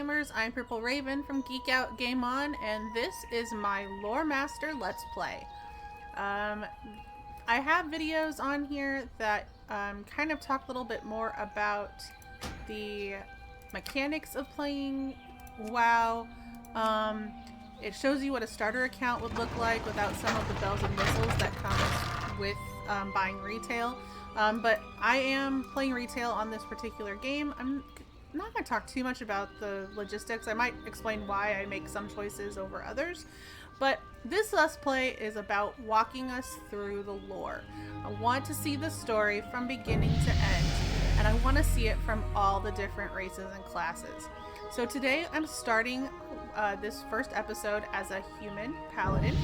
gamers, I'm Purple Raven from Geek Out Game On, and this is my Lore Master Let's Play. I have videos on here that kind of talk a little bit more about the mechanics of playing WoW. It shows you what a starter account would look like without some of the bells and whistles that come with buying retail. But I am playing retail on this particular game. I'm not going to talk too much about the logistics. I might explain why I make some choices over others. But this Let's Play is about walking us through the lore. I want to see the story from beginning to end, and I want to see it from all the different races and classes. So today I'm starting this first episode as a human paladin.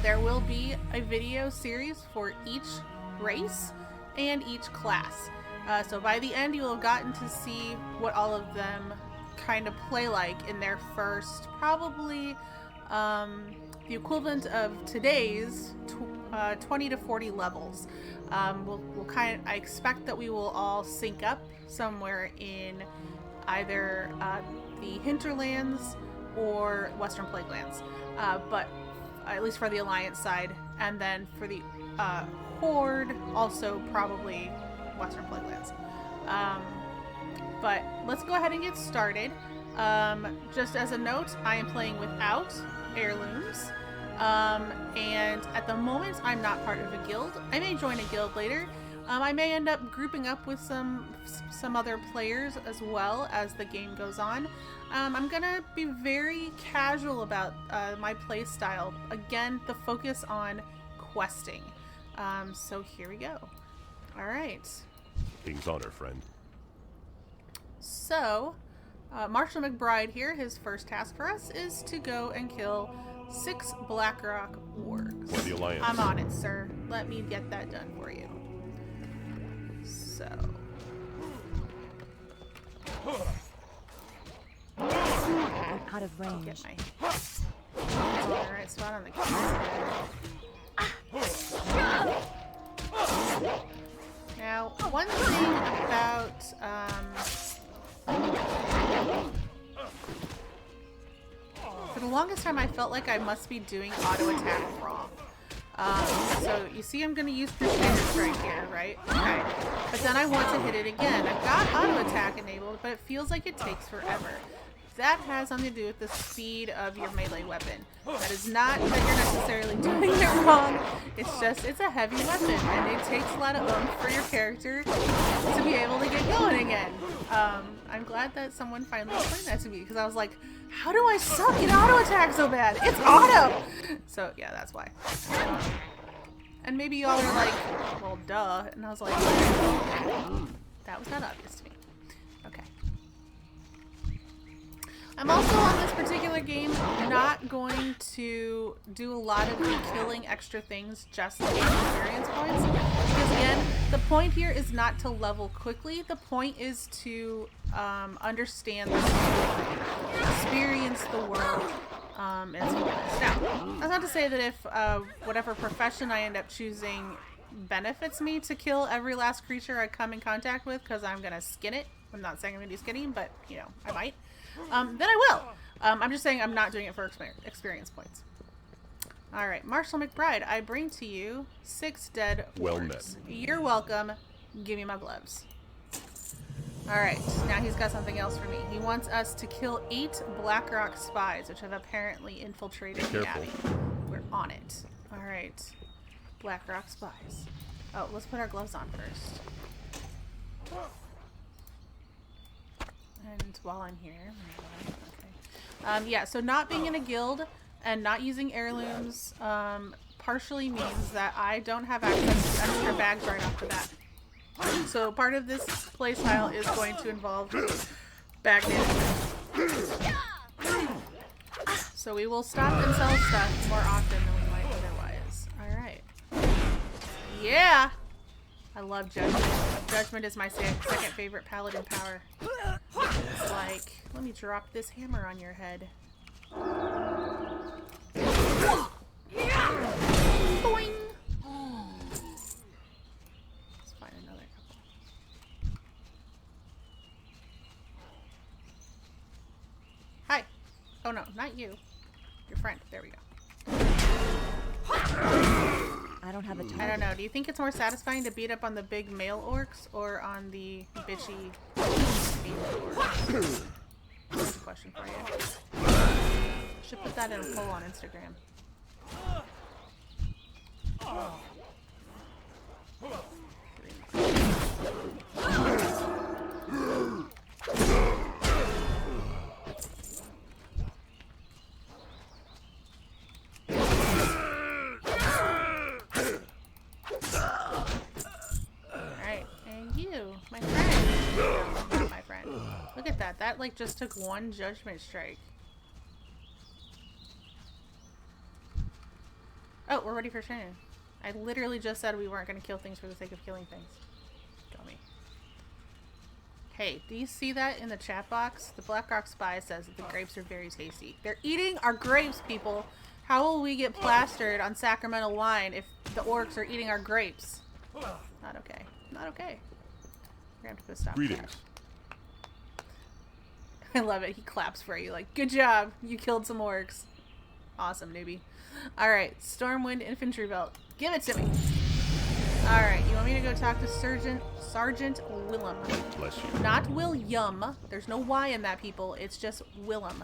There will be a video series for each race and each class. So by the end, you will have gotten to see what all of them kind of play like in their first, probably the equivalent of today's 20 to 40 levels. I expect that we will all sync up somewhere in either the hinterlands or Western Plaguelands, but at least for the Alliance side, and then for the Horde, also probably Western Plaguelands. But let's go ahead and get started. Just as a note, I am playing without heirlooms, and at the moment I'm not part of a guild. I may join a guild later. I may end up grouping up with some other players as well as the game goes on. I'm gonna be very casual about my play style. Again, the focus on questing. So here we go. All right. King's honor, friend. So, Marshall McBride here, his first task for us is to go and kill 6 Blackrock wargs. For the Alliance. I'm on it, sir. Let me get that done for you. So. I'm out of range. Get my alright spot on the camera. Now, one thing about for the longest time I felt like I must be doing auto attack wrong. So you see I'm going to use Crusader Strike here, right? Okay. But then I want to hit it again. I've got auto attack enabled, but it feels like it takes forever. That has something to do with the speed of your melee weapon. That is not that you're necessarily doing it wrong. It's just, it's a heavy weapon, and it takes a lot of oomph for your character to be able to get going again. I'm glad that someone finally explained that to me, because I was like, how do I suck at auto attack so bad? It's auto! So, yeah, that's why. And maybe y'all are like, well, duh. And I was like, that was not obvious to me. Okay. I'm also on this particular game not going to do a lot of the killing extra things just to gain experience points. Because again, the point here is not to level quickly. The point is to understand the story, experience the world, and so on. Now, that's not to say that if whatever profession I end up choosing benefits me to kill every last creature I come in contact with, because I'm going to skin it. I'm not saying I'm going to do skinning, but, you know, I might. Then I will. I'm just saying I'm not doing it for experience points. Alright, Marshall McBride, I bring to you 6 dead Well wargs. met. You're welcome. Give me my gloves. Alright, now he's got something else for me. He wants us to kill 8 Blackrock spies, which have apparently infiltrated the Abbey. We're on it. Alright. Blackrock spies. Oh, let's put our gloves on first. And while I'm here, okay. Yeah, so not being in a guild and not using heirlooms partially means that I don't have access to extra bags right off the bat. So part of this playstyle is going to involve bag management. So we will stop and sell stuff more often than we might otherwise. Alright. Yeah! I love Judgment. Judgment is my second favorite paladin power. It's like, let me drop this hammer on your head. Boing! Let's find another couple. Oh no, not you. Your friend. There we go. I don't have a target. I don't know. Do you think it's more satisfying to beat up on the big male orcs or on the bitchy female orcs? That's a question for you. Should put that in a poll on Instagram. Alright, and you, my friend. No, not my friend. Look at that. That like just took one judgment strike. Oh, we're ready for training. I literally just said we weren't going to kill things for the sake of killing things. Dummy. Hey, do you see that in the chat box? The Blackrock Spy says that the grapes are very tasty. They're eating our grapes, people. How will we get plastered on Sacramento wine if the orcs are eating our grapes? Not okay. Not okay. We're going to have to put a stop to that. Greetings. I love it. He claps for you. Like, good job. You killed some orcs. Awesome, newbie. Alright, Stormwind Infantry Belt. Give it to me. Alright, you want me to go talk to Sergeant Willem. Bless you. Not William. There's no Y in that, people. It's just Willem.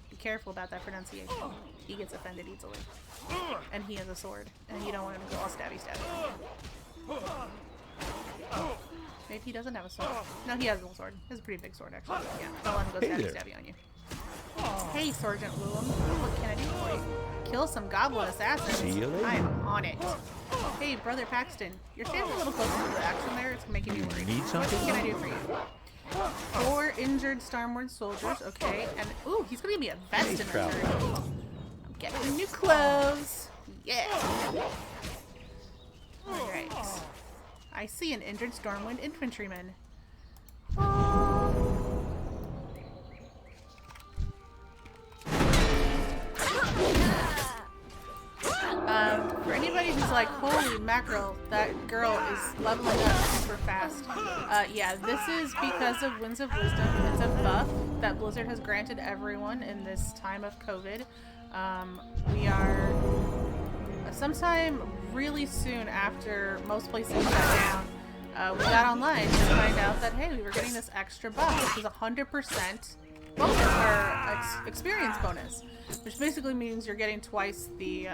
Be careful about that pronunciation. He gets offended easily. And he has a sword. And you don't want him to go all stabby stabby. Maybe he doesn't have a sword. No, he has a little sword. He has a pretty big sword, actually. Yeah, don't let him go stabby stabby on you. Hey, Sergeant Willem. What can I do for you? Kill some goblin assassins. See you later. I am on it. Hey, Brother Paxton. You're standing a little closer to the action there. It's making me worried. Need something? What can I do for you? 4 injured Stormwind soldiers. Okay. And, ooh, he's going to give me a vest in return. I'm getting new clothes. Yeah. Alright. I see an injured Stormwind infantryman. For anybody who's like, holy mackerel, that girl is leveling up super fast. Yeah, this is because of Winds of Wisdom. It's a buff that Blizzard has granted everyone in this time of COVID. We are sometime really soon after most places shut down. We got online to find out that, hey, we were getting this extra buff, which is 100% bonus, or experience bonus, which basically means you're getting twice the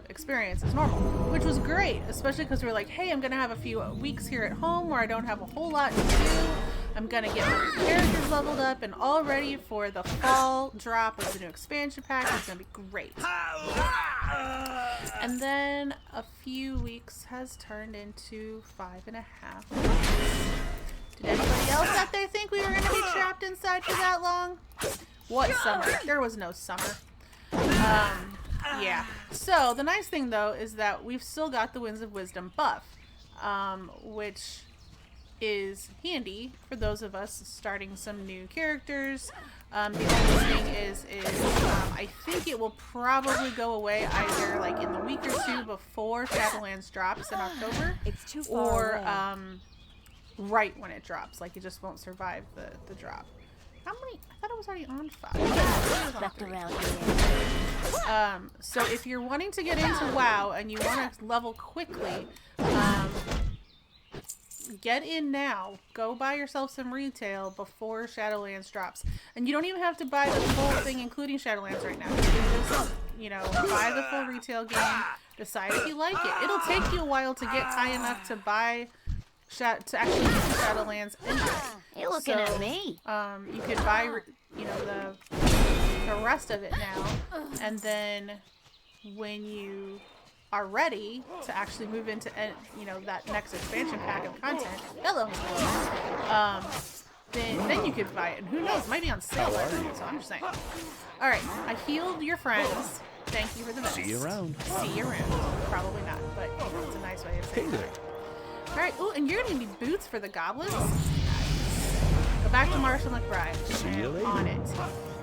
experience as normal, which was great, especially because we were like, hey, I'm gonna have a few weeks here at home where I don't have a whole lot to do. I'm gonna get my characters leveled up and all ready for the fall drop of the new expansion pack. It's gonna be great. And then a few weeks has turned into 5.5 weeks. Did anybody else out there think we were gonna be trapped inside for that long? What summer? There was no summer. Yeah. So the nice thing though is that we've still got the Winds of Wisdom buff, which is handy for those of us starting some new characters. The only thing is I think it will probably go away either like in the week or two before Shadowlands drops in October, It's too far or away. right when it drops. Like it just won't survive the drop. How many? I thought it was already on 5. It was on Left 3. around here. So if you're wanting to get into WoW and you want to level quickly, get in now. Go buy yourself some retail before Shadowlands drops. And you don't even have to buy the full thing, including Shadowlands right now. You can just, you know, buy the full retail game, decide if you like it. It'll take you a while to get high enough to buy, to actually use Shadowlands anyway. You're looking at me. You could buy, you know, the rest of it now, and then when you are ready to actually move into, you know, that next expansion pack of content, then you could buy it, and who knows, it might be on sale by then, so I'm just saying. Alright, I healed your friends. Thank you for the vest. See you around. See you around. Probably not, but it's a nice way of saying Hey that. there. Alright, ooh, and you're gonna need boots for the goblins? Go back to Marshall McBride. See you later. On it.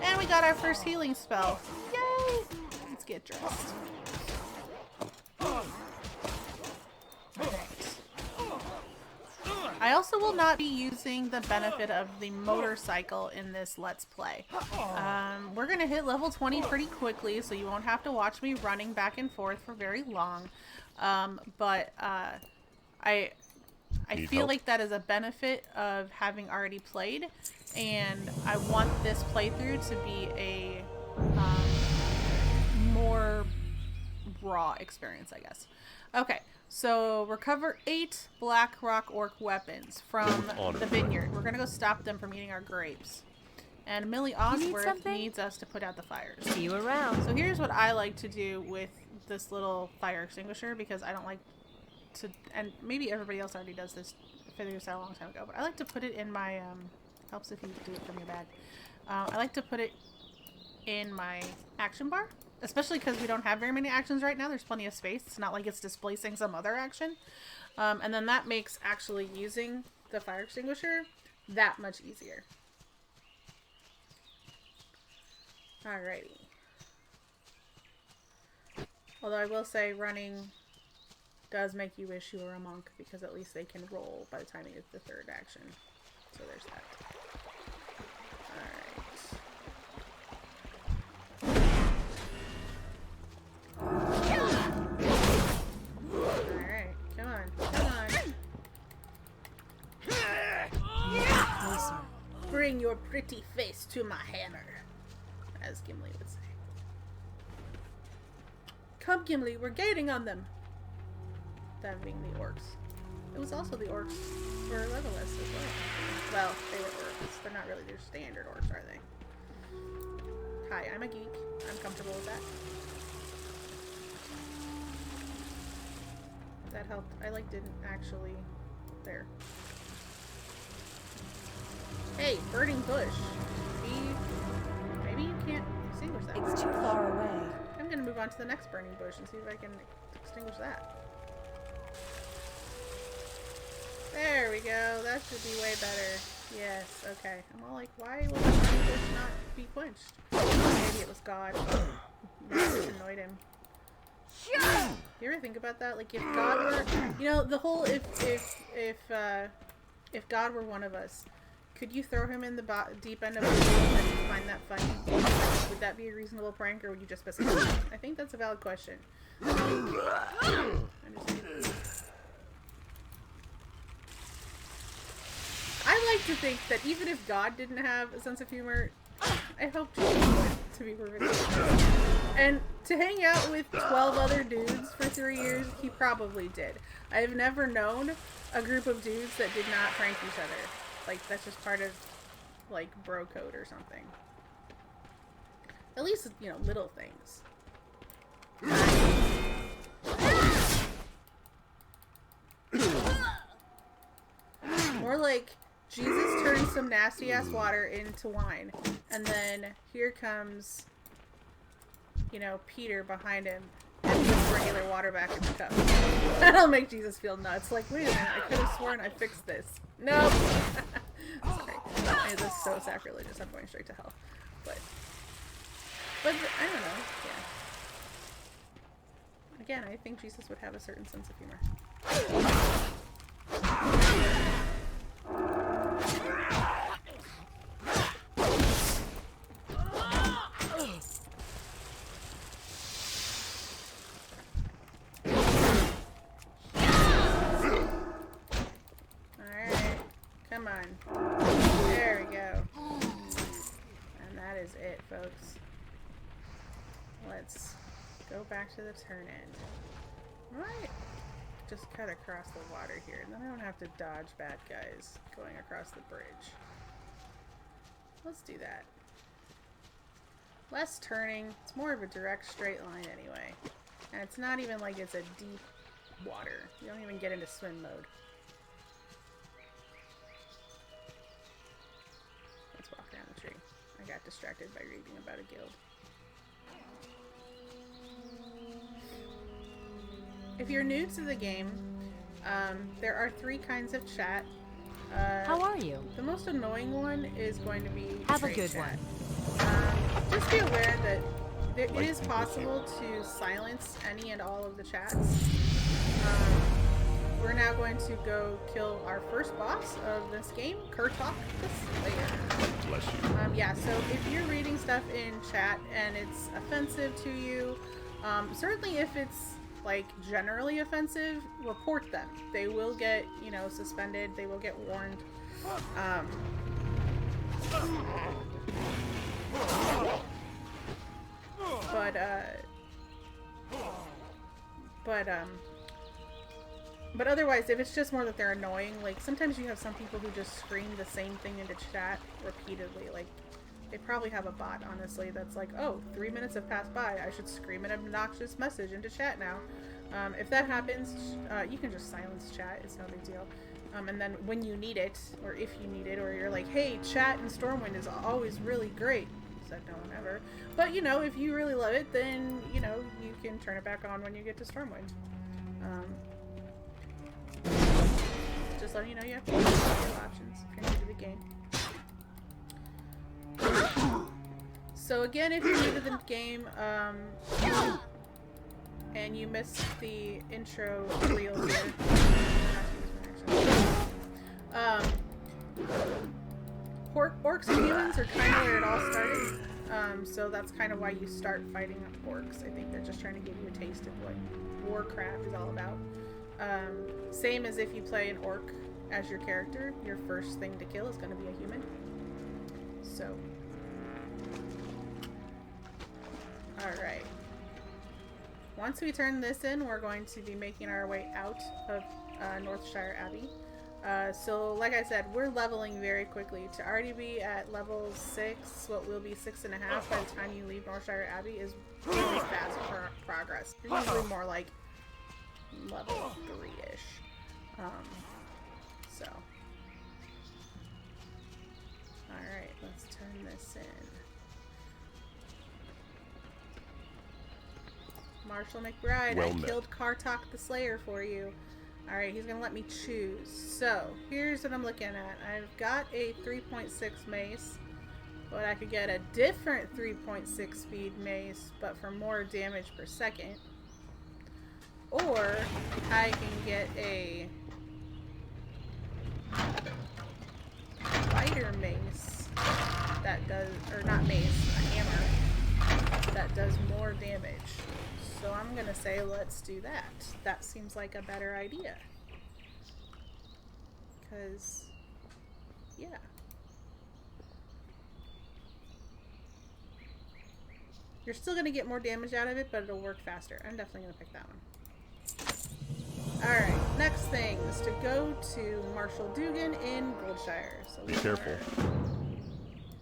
And we got our first healing spell. Yay! Let's get dressed. Alright. I also will not be using the benefit of the motorcycle in this Let's Play. We're going to hit level 20 pretty quickly, so you won't have to watch me running back and forth for very long. But I feel like that is a benefit of having already played, and I want this playthrough to be a more raw experience, I guess. Okay. So, recover 8 Black Rock Orc weapons from the vineyard. We're going to go stop them from eating our grapes. And Millie Osworth needs us to put out the fires. See you around. So, here's what I like to do with this little fire extinguisher, because I don't like to, and maybe everybody else already does this, figured this out a long time ago, but I like to put it in my, helps if you do it from your bag. I like to put it in my action bar. Especially because we don't have very many actions right now. There's plenty of space. It's not like it's displacing some other action. And then that makes actually using the fire extinguisher that much easier. Alrighty. Although I will say running does make you wish you were a monk, because at least they can roll by the time you get the third action. So there's that. Alright. Alright, come on, come on. Bring your pretty face to my hammer, as Gimli would say. Come, Gimli, we're gaining on them. That being the orcs. It was also the orcs for Legolas as well. Well, they were orcs. They're not really their standard orcs, are they? Hi, I'm a geek. I'm comfortable with that. That helped. I didn't actually. There. Hey, burning bush. Maybe you can't extinguish that. It's too far away. I'm gonna move on to the next burning bush and see if I can extinguish that. There we go. That should be way better. Yes. Okay. I'm all like, why will the burning bush not be quenched? Maybe it was God. Maybe it annoyed him. You ever think about that? Like, if God were, the whole if God were one of us, could you throw him in the deep end of the pool and find that funny? Would that be a reasonable prank, or would you just piss him off? I think that's a valid question. I like to think that even if God didn't have a sense of humor, I hope Jesus would, to be perfectly honest. And to hang out with 12 other dudes for 3 years, he probably did. I have never known a group of dudes that did not prank each other. Like, that's just part of, like, bro code or something. At least, little things. More like, Jesus turned some nasty-ass water into wine. And then here comes, Peter behind him and puts regular water back in the cup. That'll make Jesus feel nuts. Like, wait a minute, I could have sworn I fixed this. Nope. Sorry. This is so sacrilegious. I'm going straight to hell. But I don't know. Yeah. Again, I think Jesus would have a certain sense of humor. There we go. And that is it, folks. Let's go back to the turn end. Right. Just cut across the water here, and then I don't have to dodge bad guys going across the bridge. Let's do that. Less turning. It's more of a direct straight line anyway. And it's not even like it's a deep water. You don't even get into swim mode. Let's walk down the tree. I got distracted by reading about a guild. If you're new to the game, there are 3 kinds of chat. How are you? The most annoying one is going to be Have a trade good chat. one. Just be aware that it is possible to silence any and all of the chats. we're now going to go kill our first boss of this game, Kurtok the Slayer. Bless you. Yeah, so if you're reading stuff in chat and it's offensive to you, certainly if it's like generally offensive, report them. They will get, you know, suspended. They will get warned. But otherwise, if it's just more that they're annoying, like sometimes you have some people who just scream the same thing into chat repeatedly. Like they probably have a bot, honestly, that's like, oh, 3 minutes have passed by. I should scream an obnoxious message into chat now. If that happens, you can just silence chat. It's no big deal. And then when you need it, or if you need it, or you're like, hey, chat in Stormwind is always really great. Said no one ever. But, you know, if you really love it, then, you know, you can turn it back on when you get to Stormwind. Just letting you know you have options if you're new to the game. So again, if you're new to the game, and you missed the intro reel here, orcs and humans are kind of where it all started. So that's kind of why you start fighting orcs. I think they're just trying to give you a taste of what Warcraft is all about. Same as if you play an orc as your character, your first thing to kill is going to be a human. So, alright. Once we turn this in, we're going to be making our way out of Northshire Abbey. So, like I said, we're leveling very quickly. To already be at level 6, what will be 6.5 by the time you leave Northshire Abbey is really fast progress. You're usually more like level 3-ish. So. Alright, let's turn this in. Marshall McBride, Well I met. killed Kartok the Slayer for you. Alright, he's gonna let me choose. So, here's what I'm looking at. I've got a 3.6 mace, but I could get a different 3.6 speed mace, but for more damage per second. Or I can get a lighter mace that does, or not mace, a hammer that does more damage. So I'm gonna say let's do that. That seems like a better idea. Because, yeah. You're still gonna get more damage out of it, but it'll work faster. I'm definitely gonna pick that one. Alright, next thing is to go to Marshall Dugan in Goldshire. So Be careful.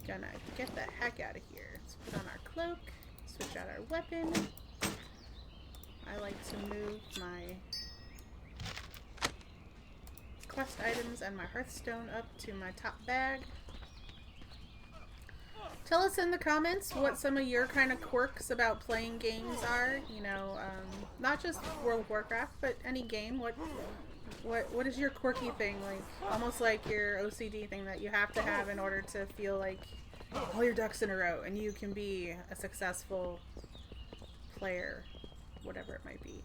Gonna get the heck out of here. Let's put on our cloak, switch out our weapon. I like to move my quest items and my Hearthstone up to my top bag. Tell us in the comments what some of your kind of quirks about playing games are. You know, not just World of Warcraft, but any game. What is your quirky thing? Like, almost like your OCD thing that you have to have in order to feel like all your ducks in a row and you can be a successful player, whatever it might be.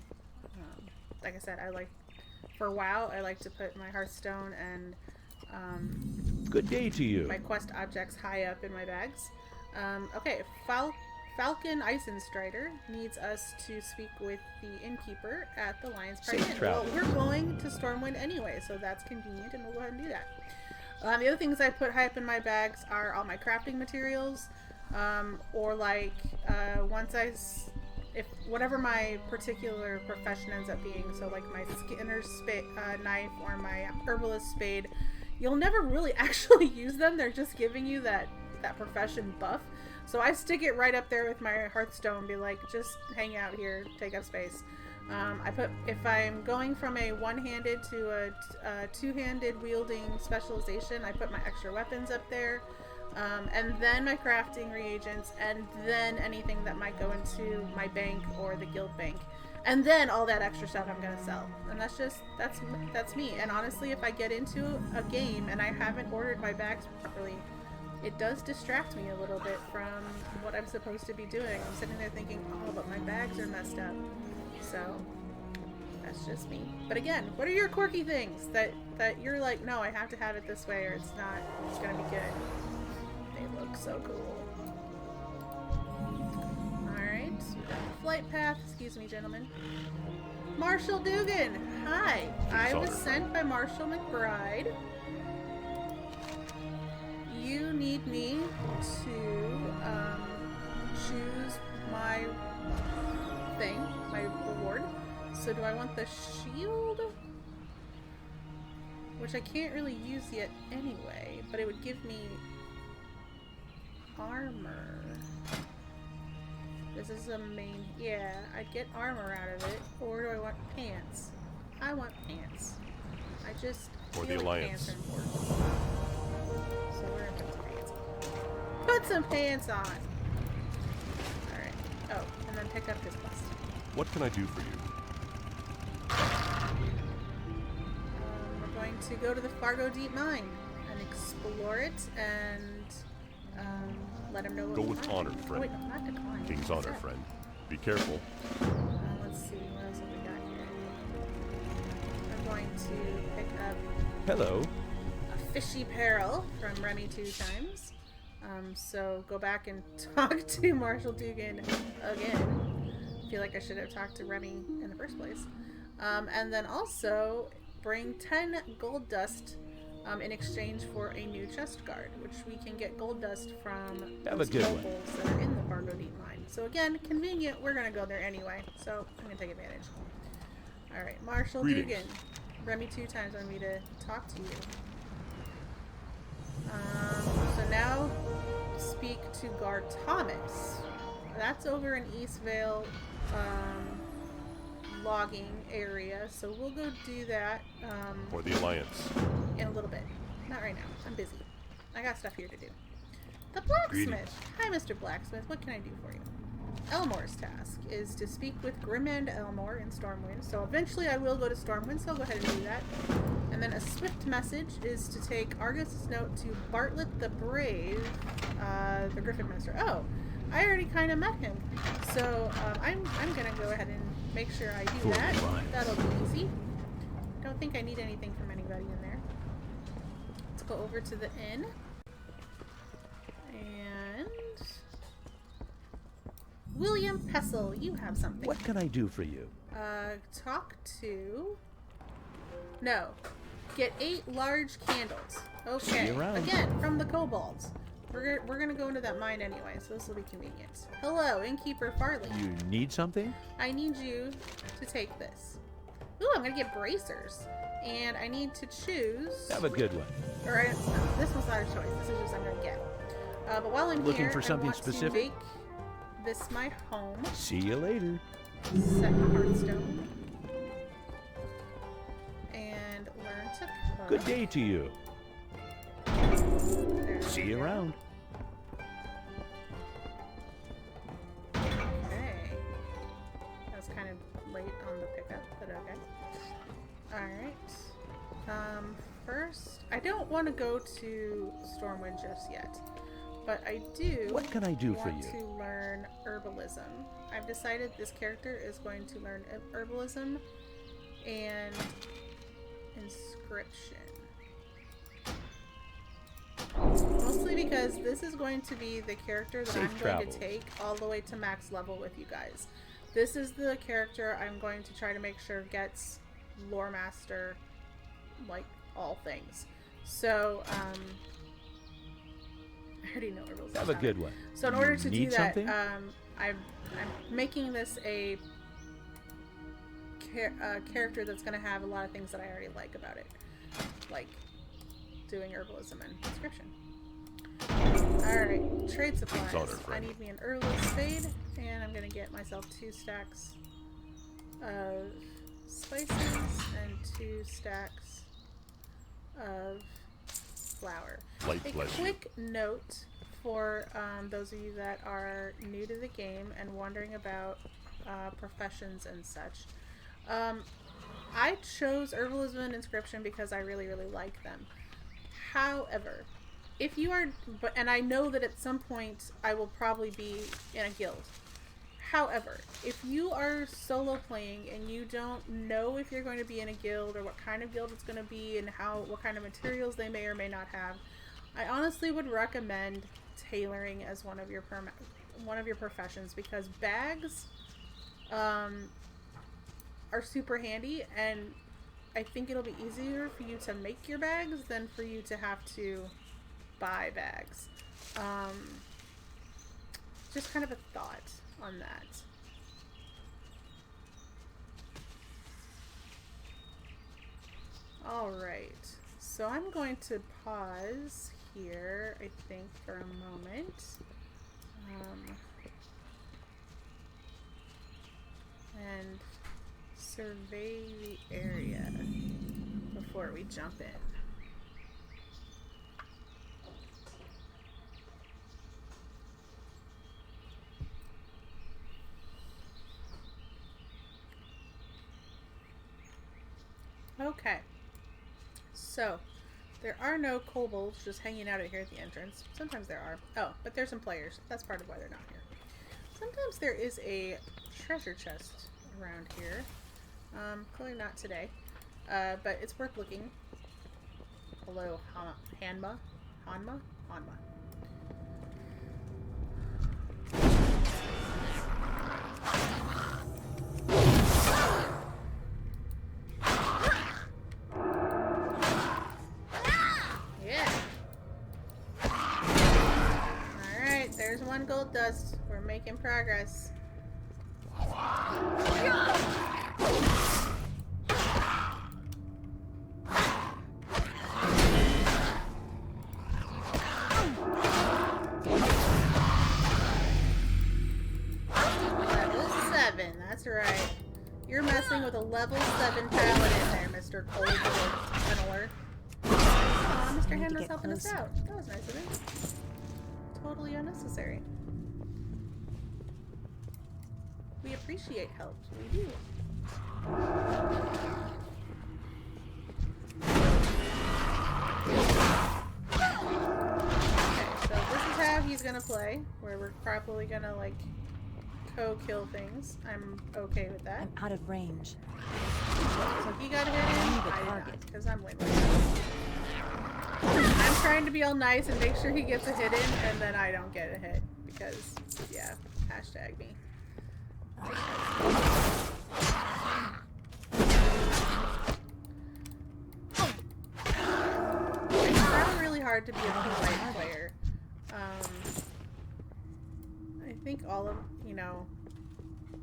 Like I said, for WoW, I like to put my Hearthstone and Good day to you. my quest objects high up in my bags. Okay, Falcon Eisenstrider needs us to speak with the innkeeper at the Lion's Pride Safe Inn. travel. Well, we're going to Stormwind anyway, so that's convenient, and we'll go ahead and do that. The other things I put high up in my bags are all my crafting materials, or like if whatever my particular profession ends up being, so like my skinner's knife or my herbalist spade, you'll never really actually use them. They're just giving you that profession buff. So I stick it right up there with my Hearthstone, be like, just hang out here, take up space. If I'm going from a one-handed to a two-handed wielding specialization, I put my extra weapons up there. And then my crafting reagents, and then anything that might go into my bank or the guild bank. And then all that extra stuff I'm gonna sell. And that's me. And honestly, if I get into a game and I haven't ordered my bags properly, it does distract me a little bit from what I'm supposed to be doing. I'm sitting there thinking, oh, but my bags are messed up. So, That's just me. But again, what are your quirky things that you're like, no, I have to have it this way or it's not gonna be good? They look so cool. Alright, so we got the flight path. Excuse me, gentlemen. Marshall Dugan! Hi! I was sent by Marshall McBride. You need me to choose my thing, my reward. So do I want the shield? Which I can't really use yet anyway, but it would give me armor. This is a main... Yeah, I'd get armor out of it. Or do I want pants? I want pants. I just For feel the like Alliance. pants are important. So we're gonna put some pants on. Put some pants on! Alright. Oh, and then pick up his quest. What can I do for you? We're going to go to the Fargo Deep Mine and explore it and let him know what Go we with find. honor, Oh, friend. wait, no, not decline. King's What's honor, that? friend. Be careful. Let's see, what else have we got here? I'm going to pick up Hello. a fishy peril from Remy 2 times. So go back and talk to Marshall Dugan again. I feel like I should have talked to Remy in the first place. And then also bring 10 gold dust in exchange for a new chest guard, which we can get gold dust from Have a those good one. nobles that are in the Fargo Deep Mine. So again, convenient. We're gonna go there anyway, so I'm gonna take advantage. All right, Marshall Greetings. Dugan. Remy 2 times want me to talk to you. So now speak to Guard Thomas. That's over in East Vale logging area, so we'll go do that For the Alliance. in a little bit. Not right now. I'm busy. I got stuff here to do. The blacksmith. Greetings. Hi, Mr. Blacksmith. What can I do for you? Elmore's task is to speak with Grimand Elmore in Stormwind. So eventually I will go to Stormwind, so I'll go ahead and do that. And then a swift message is to take Argus's note to Bartlett the Brave, the Griffin Minister. Oh, I already kind of met him. So I'm going to go ahead and make sure I do For that. the Alliance. That'll be easy. Don't think I need anything from anybody in there. Let's go over to the inn. And... William Pessel, you have something. What can I do for you? Talk to... No. Get 8 large candles. Okay. See you around. Again, from the kobolds. We're gonna go into that mine anyway, so this will be convenient. Hello, Innkeeper Farley. You need something? I need you to take this. Ooh, I'm gonna get bracers. And I need to choose... Have a good one. Or, no, this one's not a choice. This is just I'm gonna get. But while I'm Looking here, for something I want specific? to make this my home. See you later. Set Hearthstone. And learn to cook. Good day to you. There See we you go. around. Okay. That was kind of late on the pickup, but okay. Alright. First, I don't want to go to Stormwind just yet, but I do What can I do for want you? to learn herbalism. I've decided this character is going to learn herbalism and inscription. Mostly because this is going to be the character that Safe I'm going travels. to take all the way to max level with you guys. This is the character I'm going to try to make sure gets lore master, like, all things. So, I already know herbalism. Have a good one. So in order You to do need that, something? I'm making this a character that's going to have a lot of things that I already like about it, like doing herbalism and inscription. Alright, trade supplies. King's honor, I friend. need me an herbalist spade, and I'm going to get myself 2 stacks of spices and 2 stacks of flour. Light A bless you. quick note for those of you that are new to the game and wondering about professions and such. I chose herbalism and inscription because I really, really like them. However, if you are, and I know that at some point I will probably be in a guild. However, if you are solo playing and you don't know if you're going to be in a guild or what kind of guild it's going to be and what kind of materials they may or may not have, I honestly would recommend tailoring as one of your professions, because bags are super handy, and I think it'll be easier for you to make your bags than for you to have to buy bags. Just kind of a thought on that. Alright, so I'm going to pause here, I think, for a moment. And survey the area before we jump in. Okay, so there are no kobolds just hanging out here at the entrance. Sometimes there are. Oh, but there's some players. That's part of why they're not here. Sometimes there is a treasure chest around here. Clearly not today, but it's worth looking. Hello, Hanma? Hanma? Hanma. There's one gold dust. We're making progress. Level 7, that's right. You're messing with a level 7 paladin there, Mr. Cold Vanilla. Aw, Mr. Henry's helping us out. That was nice of him. Totally unnecessary. We appreciate help. We do. Okay, so this is how he's gonna play, where we're probably gonna like co-kill things. I'm okay with that. I'm out of range. So he got hit in, I did not, because I'm way more. I'm trying to be all nice and make sure he gets a hit in, and then I don't get a hit. Because, yeah, hashtag me. It's not really hard to be a polite player. I think all of,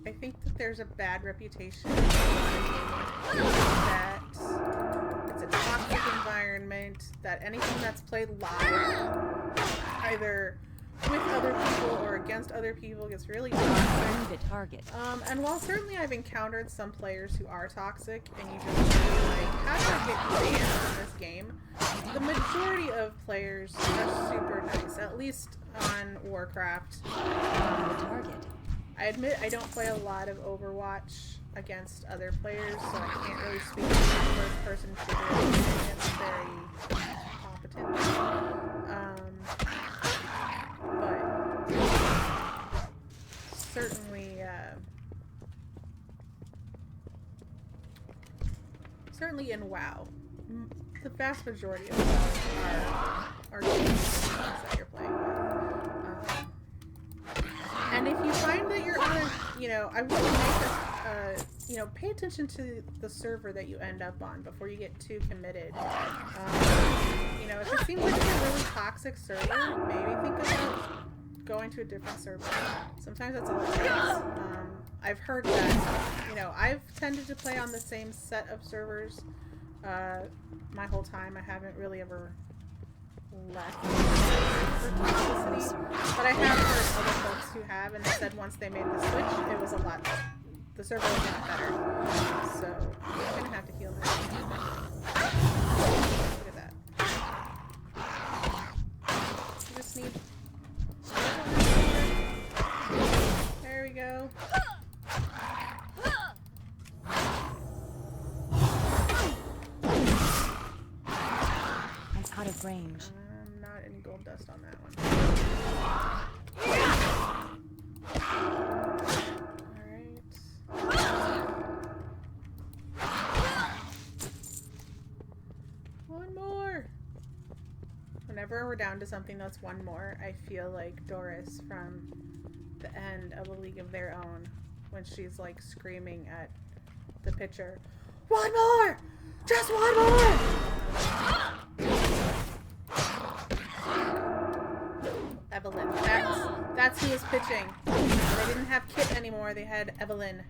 I think that there's a bad reputation that it's a toxic environment, that anything that's played live, either with other people or against other people, gets really toxic. And while certainly I've encountered some players who are toxic, and you just feel like, how do I get banned in this game? The majority of players are super nice, at least on Warcraft. I admit I don't play a lot of Overwatch against other players, so I can't really speak to first-person shooter. It's very competent. But certainly in WoW, the vast majority of WoW are games that you're playing with. And if you find that you're on a, I wouldn't make a, pay attention to the server that you end up on before you get too committed. If it seems like it's a really toxic server, maybe think about going to a different server. Sometimes that's all it takes. I've heard that, I've tended to play on the same set of servers my whole time. I haven't really ever left for toxicity, but I have heard other folks who have, and they said once they made the switch, it was a lot, the server was a lot better. So I'm gonna have to heal her. Look at that. You just need. There we go. Out of range. Not any gold dust on that one. whenever we're down to something that's one more, I feel like Doris from the end of A League of Their Own when she's like screaming at the pitcher, "One more! Just one more!" Evelyn. That's who was pitching. They didn't have Kit anymore. They had Evelyn.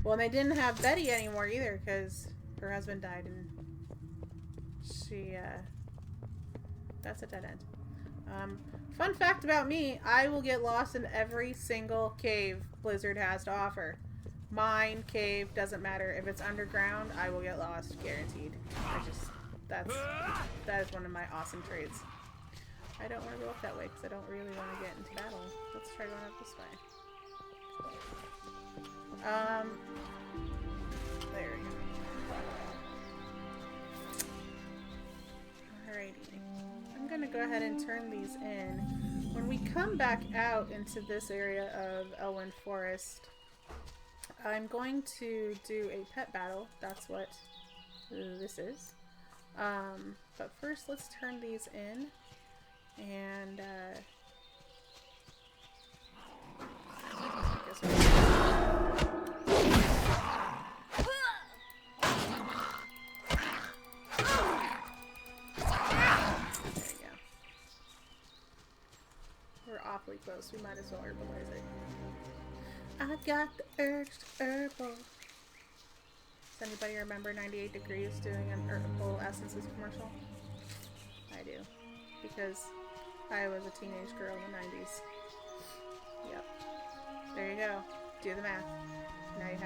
Well, and they didn't have Betty anymore either because her husband died and she, that's a dead end. Fun fact about me, I will get lost in every single cave Blizzard has to offer. Mine, cave, doesn't matter. If it's underground, I will get lost, guaranteed. That is one of my awesome traits. I don't want to go up that way because I don't really want to get into battle. Let's try going up this way. There we go. Alrighty. I'm gonna go ahead and turn these in. When we come back out into this area of Elwyn Forest, I'm going to do a pet battle. That's what this is. But first, let's turn these in. And, we're awfully close. We might as well herbalize it. I got the urge to herbal. Does anybody remember 98 Degrees doing an herbal essences commercial? I do. Because I was a teenage girl in the 90s. Yep. There you go. Do the math. Now you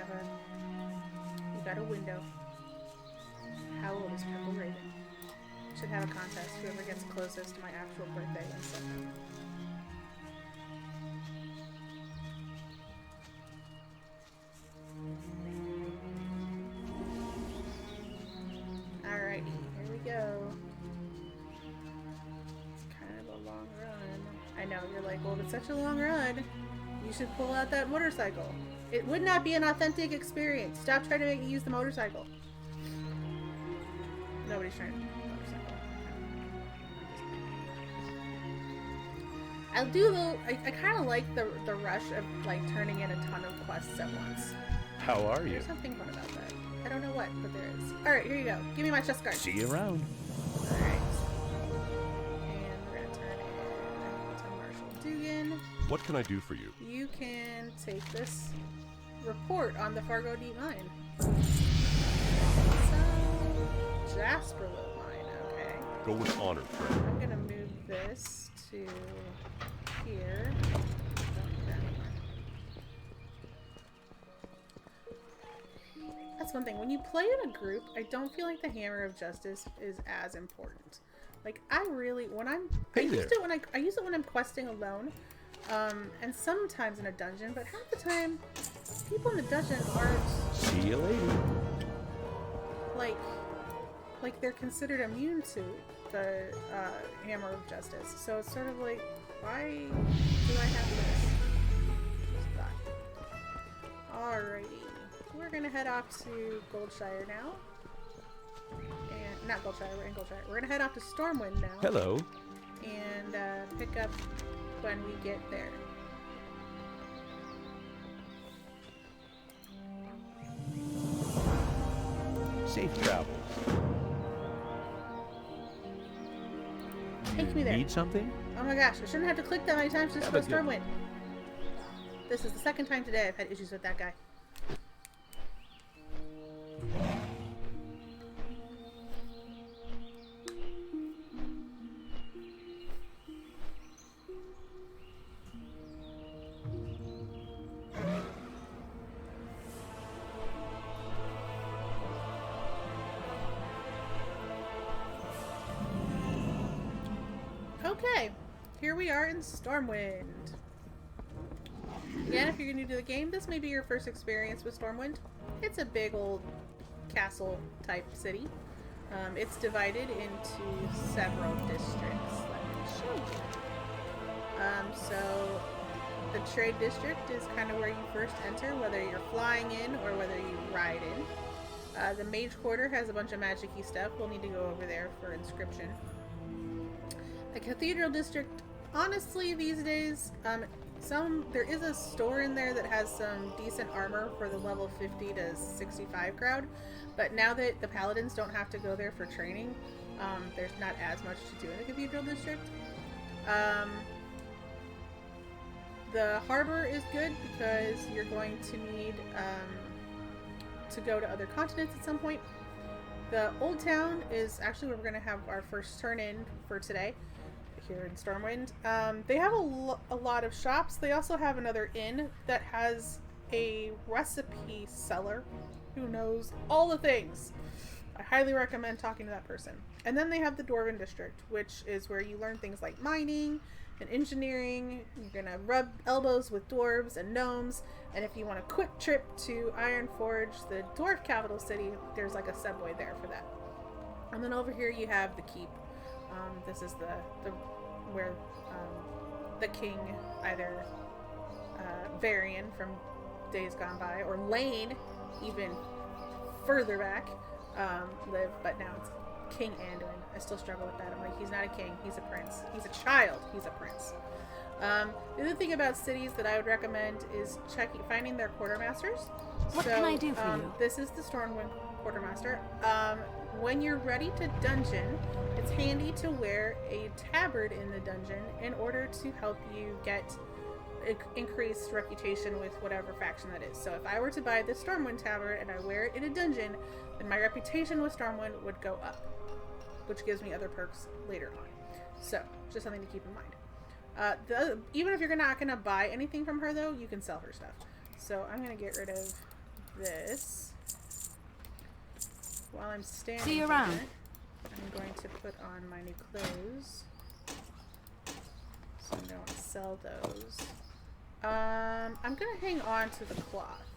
got a window. How old is Purple Raven? Should have a contest. Whoever gets closest to my actual birthday wins something. Alrighty, here we go. It's kind of a long run. I know, you're like, well, if it's such a long run, you should pull out that motorcycle. It would not be an authentic experience. Stop trying to make me use the motorcycle. Nobody's trying to use the motorcycle. I do though, I kind of like the rush of like turning in a ton of quests at once. How are you? There's something fun about that. I don't know what, but there is. Alright, here you go. Give me my chest guard. See you around. Alright. And we're gonna turn in to Marshall Dugan. What can I do for you? You can take this report on the Fargo Deep Mine. So, Jasperville Mine, okay. Go with honor, friend. I'm gonna move this to here. That's one thing. When you play in a group, I don't feel like the Hammer of Justice is as important. Like I really, when I use it when I'm questing alone, and sometimes in a dungeon. But half the time, people in the dungeon aren't. See you later. Like they're considered immune to the Hammer of Justice. So it's sort of like, why do I have this? Just thought. Alrighty. We're gonna head off to Goldshire now. And not Goldshire, we're in Goldshire. We're gonna head off to Stormwind now. Hello. And pick up when we get there. Safe travels. Take me there. Need something? Oh my gosh, I shouldn't have to click that many times just to go Stormwind. This is the second time today I've had issues with that guy. Okay, here we are in Stormwind. Again, if you're new to the game, this may be your first experience with Stormwind. It's a big old castle type city. It's divided into several districts. Let me show you. So the trade district is kind of where you first enter, whether you're flying in or whether you ride in. The mage quarter has a bunch of magic-y stuff. We'll need to go over there for inscription. A cathedral district, honestly, these days, there is a store in there that has some decent armor for the level 50 to 65 crowd, but now that the paladins don't have to go there for training, there's not as much to do in the cathedral district. The harbor is good because you're going to need to go to other continents at some point. The old town is actually where we're going to have our first turn in for today here in Stormwind. They have a lot of shops. They also have another inn that has a recipe seller who knows all the things. I highly recommend talking to that person. And then they have the Dwarven district, which is where you learn things like mining and engineering. You're gonna rub elbows with dwarves and gnomes, and if you want a quick trip to Ironforge, the dwarf capital city, there's like a subway there for that. And then over here you have the keep. This is the where the king, either Varian from days gone by, or Lane, even further back, lived, but now it's King Anduin. I still struggle with that. I'm like, he's not a king, he's a prince. He's a child, he's a prince. The other thing about cities that I would recommend is finding their quartermasters. What can I do for you? This is the Stormwind quartermaster. When you're ready to dungeon, it's handy to wear a tabard in the dungeon in order to help you get increased reputation with whatever faction that is. So if I were to buy the Stormwind tabard and I wear it in a dungeon, then my reputation with Stormwind would go up, which gives me other perks later on. So just something to keep in mind. Even if you're not going to buy anything from her, though, you can sell her stuff. So I'm going to get rid of this. While I'm standing See you around. here, I'm going to put on my new clothes, so I don't sell those. I'm going to hang on to the cloth,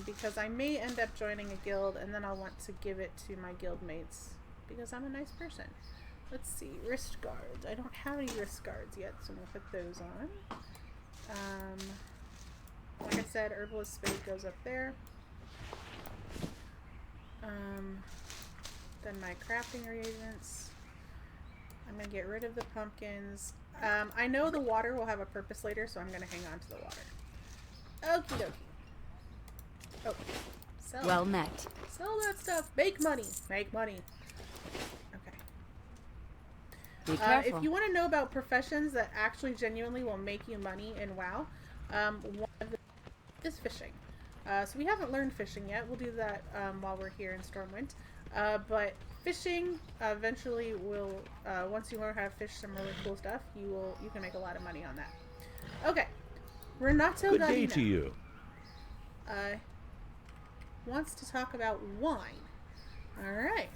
because I may end up joining a guild, and then I'll want to give it to my guild mates, because I'm a nice person. Let's see, wrist guards. I don't have any wrist guards yet, so I'm going to put those on. Like I said, Herbalist Spade goes up there. Then my crafting reagents. I'm going to get rid of the pumpkins. I know the water will have a purpose later, so I'm going to hang on to the water. Okie dokie. Oh, sell. Well met. Sell that stuff. Make money. Make money. Okay. Be careful. If you want to know about professions that actually genuinely will make you money in WoW, one of them is fishing. So we haven't learned fishing yet. We'll do that while we're here in Stormwind. But fishing eventually will, once you learn how to fish some really cool stuff, you can make a lot of money on that. Okay, Renato Good day Gavina to you. wants to talk about wine. All right,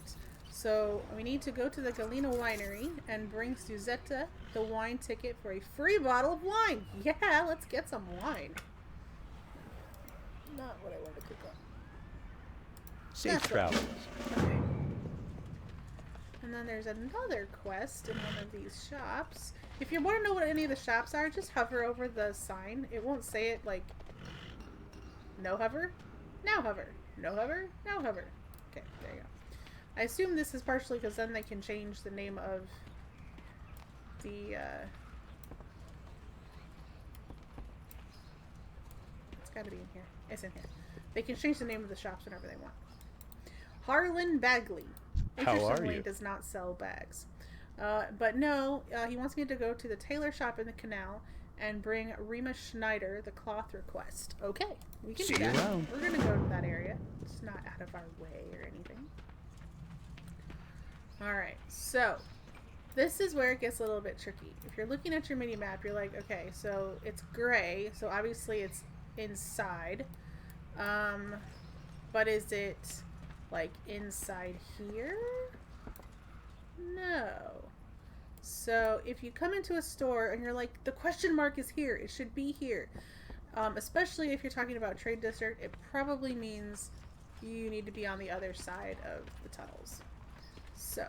so we need to go to the Galena winery and bring Suzetta the wine ticket for a free bottle of wine. Yeah, let's get some wine. Not what I wanted to click on. Safe travels. Okay. And then there's another quest in one of these shops. If you want to know what any of the shops are, just hover over the sign. It won't say it like no hover, now hover, no hover, now hover. Okay, there you go. I assume this is partially because then they can change the name of the it's gotta be in here. It's in here. They can change the name of the shops whenever they want. Harlan Bagley. How are Interestingly, you? does not sell bags. But no, he wants me to go to the tailor shop in the canal and bring Rima Schneider the cloth request. Okay, we can See do you that. around. We're gonna go to that area. It's not out of our way or anything. Alright, so this is where it gets a little bit tricky. If you're looking at your mini map, you're like, okay, so it's gray, so obviously it's inside. But is it like inside here? No. So if you come into a store and you're like, the question mark is here, it should be here. Especially if you're talking about trade district, it probably means you need to be on the other side of the tunnels. So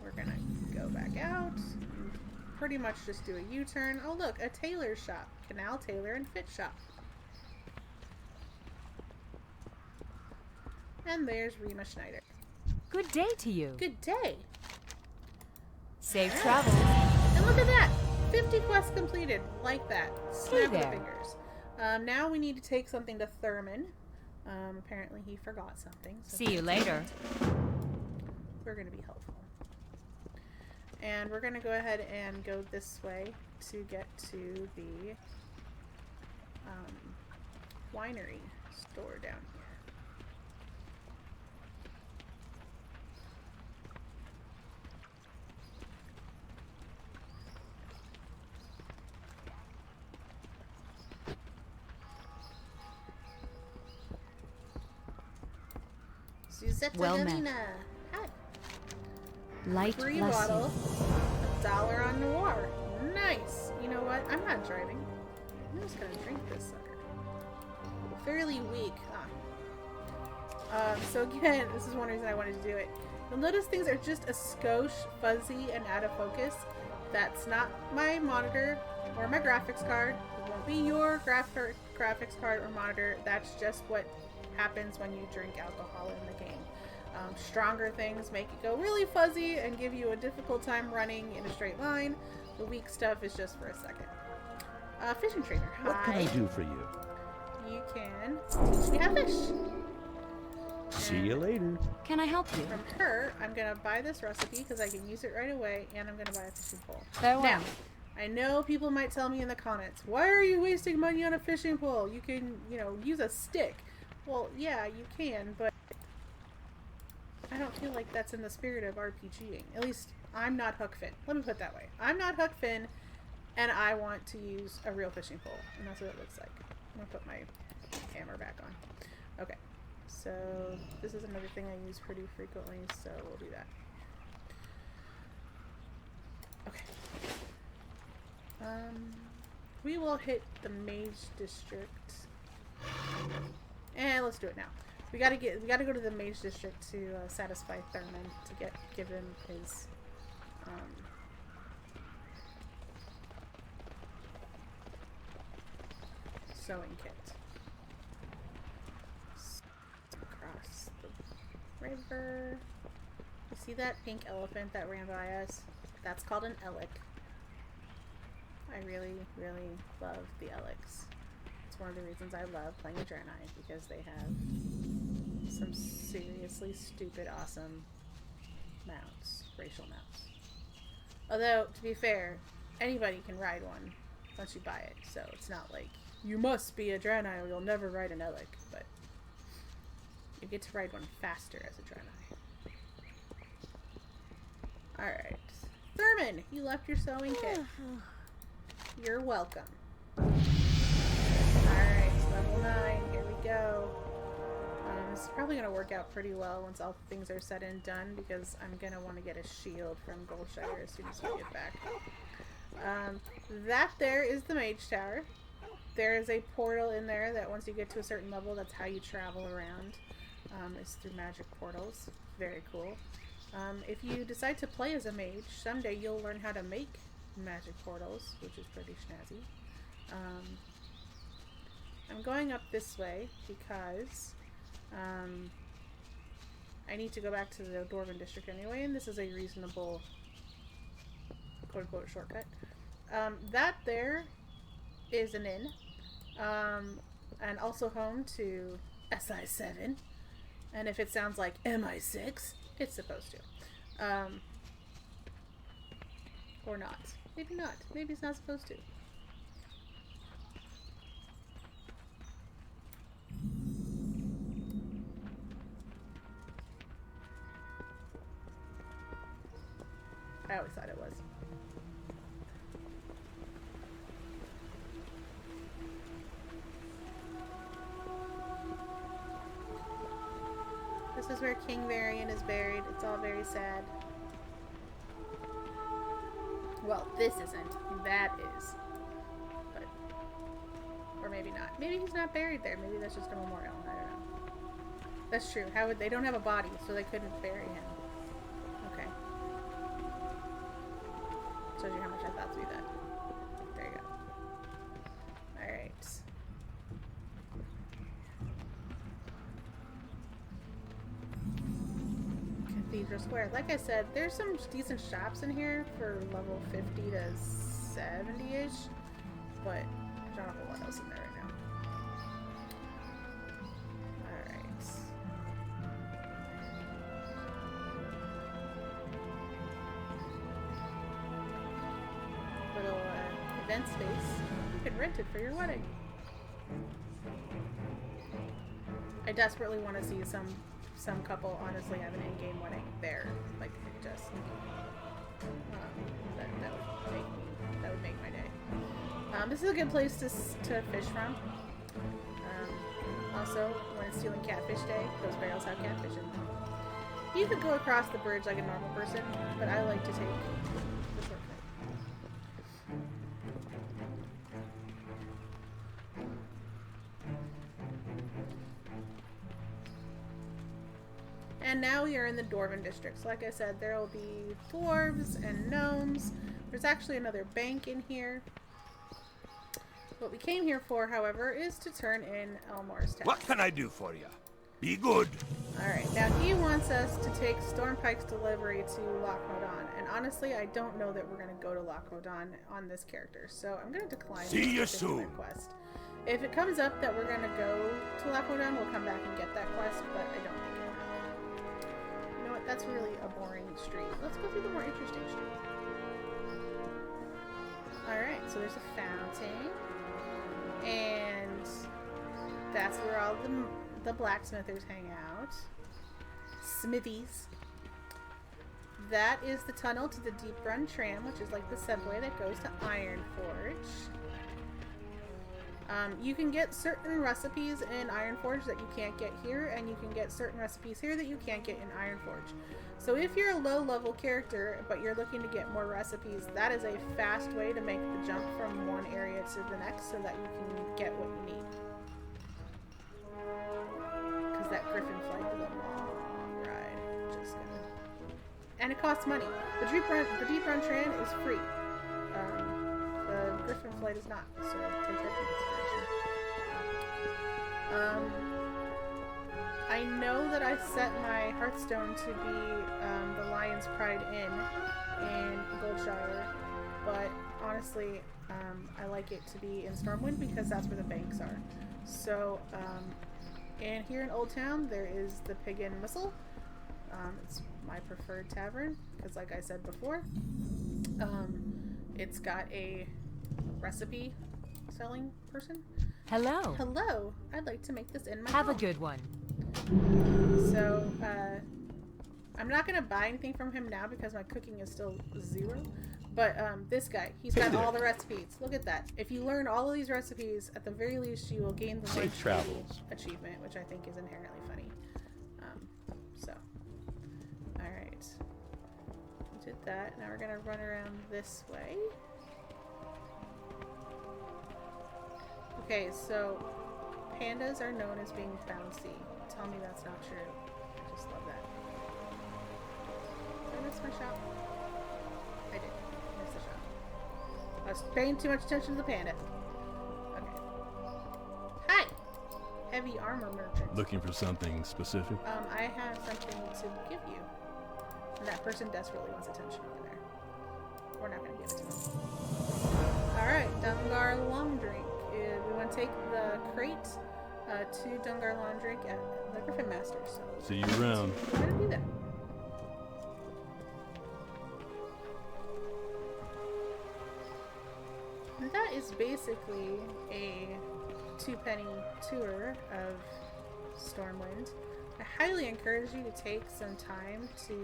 we're gonna go back out and pretty much just do a U-turn. Oh look, a tailor shop. Canal Tailor and Fit Shop. And there's Rima Schneider. Good day to you. Good day. Safe travels. And look at that! 50 quests completed. Like that. Snap of the there. fingers. Now we need to take something to Thurman. Apparently he forgot something. So See you later. We're going to be helpful. And we're going to go ahead and go this way to get to the winery store down here. Well met. Hi. Light Free bless bottle. you. $1 on Noir. Nice. You know what? I'm not driving. I'm just gonna drink this sucker. Fairly weak, huh? So again, this is one reason I wanted to do it. You'll notice things are just a skosh fuzzy and out of focus. That's not my monitor or my graphics card. It won't be your graphics card or monitor. That's just what happens when you drink alcohol in the game. Stronger things make it go really fuzzy and give you a difficult time running in a straight line. The weak stuff is just for a second. Fishing trainer. Hi. What can I do for you? You can teach me how to fish. See you later. Can I help you? From her, I'm going to buy this recipe because I can use it right away, and I'm going to buy a fishing pole. Farewell. Now, I know people might tell me in the comments, why are you wasting money on a fishing pole? You can, use a stick. Well, yeah, you can, but I don't feel like that's in the spirit of RPGing. At least, I'm not Huck Finn. Let me put it that way. I'm not Huck Finn, and I want to use a real fishing pole, and that's what it looks like. I'm going to put my hammer back on. Okay, so this is another thing I use pretty frequently, so we'll do that. Okay. We will hit the Mage District. And let's do it now. We gotta go to the Mage District to satisfy Thurman to give him his sewing kit. Across the river. You see that pink elephant that ran by us? That's called an Elec. I really, really love the Elecs. It's one of the reasons I love playing Draenei, because they have some seriously stupid awesome mounts, racial mounts. Although, to be fair, anybody can ride one once you buy it, so it's not like you must be a Draenei or you'll never ride an Elec, but you get to ride one faster as a Draenei. Alright. Thurman, you left your sewing kit. You're welcome. Alright, level 9, here we go. This is probably going to work out pretty well once all things are said and done, because I'm going to want to get a shield from Goldshire as soon as we get back. That there is the Mage Tower. There is a portal in there that once you get to a certain level, that's how you travel around. It's through magic portals. Very cool. If you decide to play as a mage, someday you'll learn how to make magic portals, which is pretty snazzy. I'm going up this way because I need to go back to the Dwarven district anyway, and this is a reasonable quote-unquote shortcut. That there is an inn, and also home to SI7, and if it sounds like MI6, it's supposed to. Or not. Maybe not. Maybe it's not supposed to. I always thought it was. This is where King Varian is buried. It's all very sad. Well, this isn't. That is. But, or maybe not. Maybe he's not buried there. Maybe that's just a memorial. I don't know. That's true. How would they don't have a body, so they couldn't bury him. Okay. Shows you how much I thought through that. There you go. Alright. Cathedral Square. Like I said, there's some decent shops in here for level 50 to 70-ish, but there's not a whole lot else in there right now. Alright. Little event space. You can rent it for your wedding. I desperately want to see some couple honestly have an in-game wedding there, like just that would make my day. This is a good place to fish from. Also, when it's Stealing Catfish Day, those barrels have catfish in them. You could go across the bridge like a normal person, but I like to take the shortcut. And now we are in the Dwarven district. So like I said, there will be dwarves and gnomes. There's actually another bank in here. What we came here for, however, is to turn in Elmore's tax. What can I do for you? Be good. Alright, now he wants us to take Stormpike's delivery to Loch Modan. And honestly, I don't know that we're going to go to Loch Modan on this character. So I'm going to decline See you this particular soon. quest. If it comes up that we're going to go to Loch Modan, we'll come back and get that quest, but I don't think it. You know what? That's really a boring street. Let's go through the more interesting street. Alright, so there's a fountain. And that's where all the blacksmithers hang out. Smithies. That is the tunnel to the Deep Run Tram, which is like the subway that goes to Ironforge. You can get certain recipes in Ironforge that you can't get here, and you can get certain recipes here that you can't get in Ironforge. So if you're a low-level character, but you're looking to get more recipes, that is a fast way to make the jump from one area to the next so that you can get what you need. Because that Griffin flight is a long ride. Just gonna... And it costs money. The Deep Run Tram is free. The Griffin flight is not, so take that into consideration. I know that I set my Hearthstone to be the Lion's Pride Inn in Goldshire, but honestly, I like it to be in Stormwind because that's where the banks are. So, and here in Old Town, there is the Pig and Whistle. It's my preferred tavern because, like I said before, it's got a recipe selling person. Hello. Hello. I'd like to make this in my Have home. a good one. So, I'm not gonna buy anything from him now because my cooking is still 0. But this guy, he's got all the recipes. Look at that. If you learn all of these recipes, at the very least, you will gain the Safe lunch travels. achievement, which I think is inherently funny. All right. We did that. Now we're gonna run around this way. Okay, so pandas are known as being bouncy. Tell me that's not true. I just love that. Did I miss my shot? I did. Miss the shot. I was paying too much attention to the panda. Okay. Hi! Heavy armor merchant. Looking for something specific? I have something to give you. And that person desperately wants attention over there. We're not going to give it to them. Alright, Dungar Long Drink. We want to take the crate to Dungar Long Drink at the Griffin Master. So See you around. we're going to do that. And that is basically a 2-penny tour of Stormwind. I highly encourage you to take some time to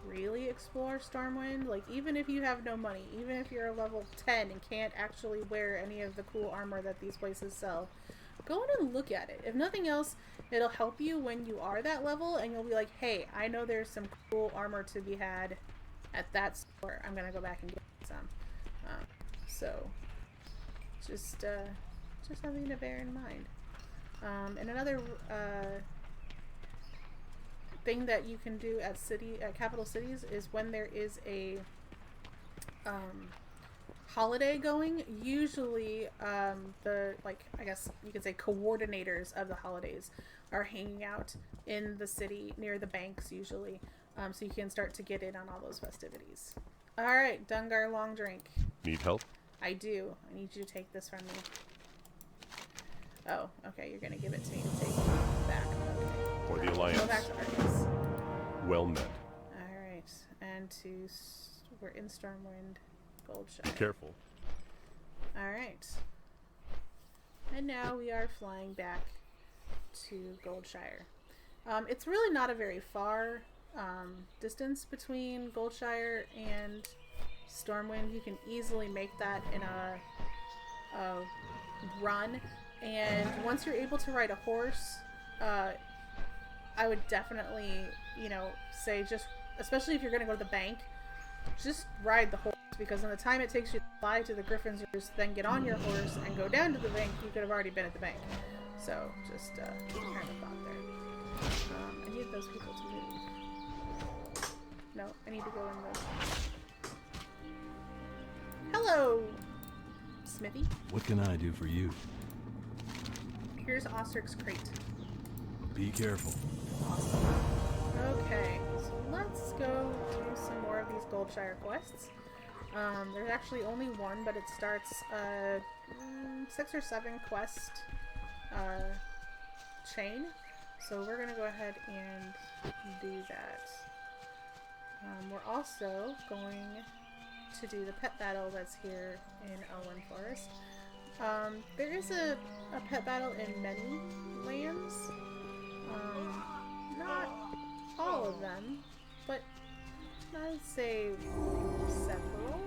really explore Stormwind. Like, even if you have no money, even if you're a level 10 and can't actually wear any of the cool armor that these places sell, go in and look at it. If nothing else, it'll help you when you are that level, and you'll be like, hey, I know there's some cool armor to be had at that store. I'm gonna go back and get some. So just something to bear in mind. And another thing that you can do at capital cities is when there is a holiday going, usually I guess you could say coordinators of the holidays are hanging out in the city near the banks usually. So you can start to get in on all those festivities. All right, Dungar Long Drink. Need help? I do. I need you to take this from me. Oh, okay. You're gonna give it to me to take back. Okay. For the Go Alliance. back to Arcus. Well met. All right, and we're in Stormwind, Goldshire. Be careful. All right, and now we are flying back to Goldshire. It's really not a very far distance between Goldshire and Stormwind. You can easily make that in a run, and once you're able to ride a horse, I would definitely, say just, especially if you're going to go to the bank, just ride the horse, because in the time it takes you to fly to the Griffin's Roost, then get on your horse and go down to the bank, you could have already been at the bank. So, just kind of thought there. I need those people to move. No, I need to go in the... Hello, Smithy. What can I do for you? Here's Ostric's crate. Be careful. Awesome. Okay, so let's go do some more of these Goldshire quests. There's actually only one, but it starts 6 or 7 quest chain. So we're gonna go ahead and do that. We're also going to do the pet battle that's here in Elwyn Forest. There is a pet battle in many lands. Not all of them, but I'd say several.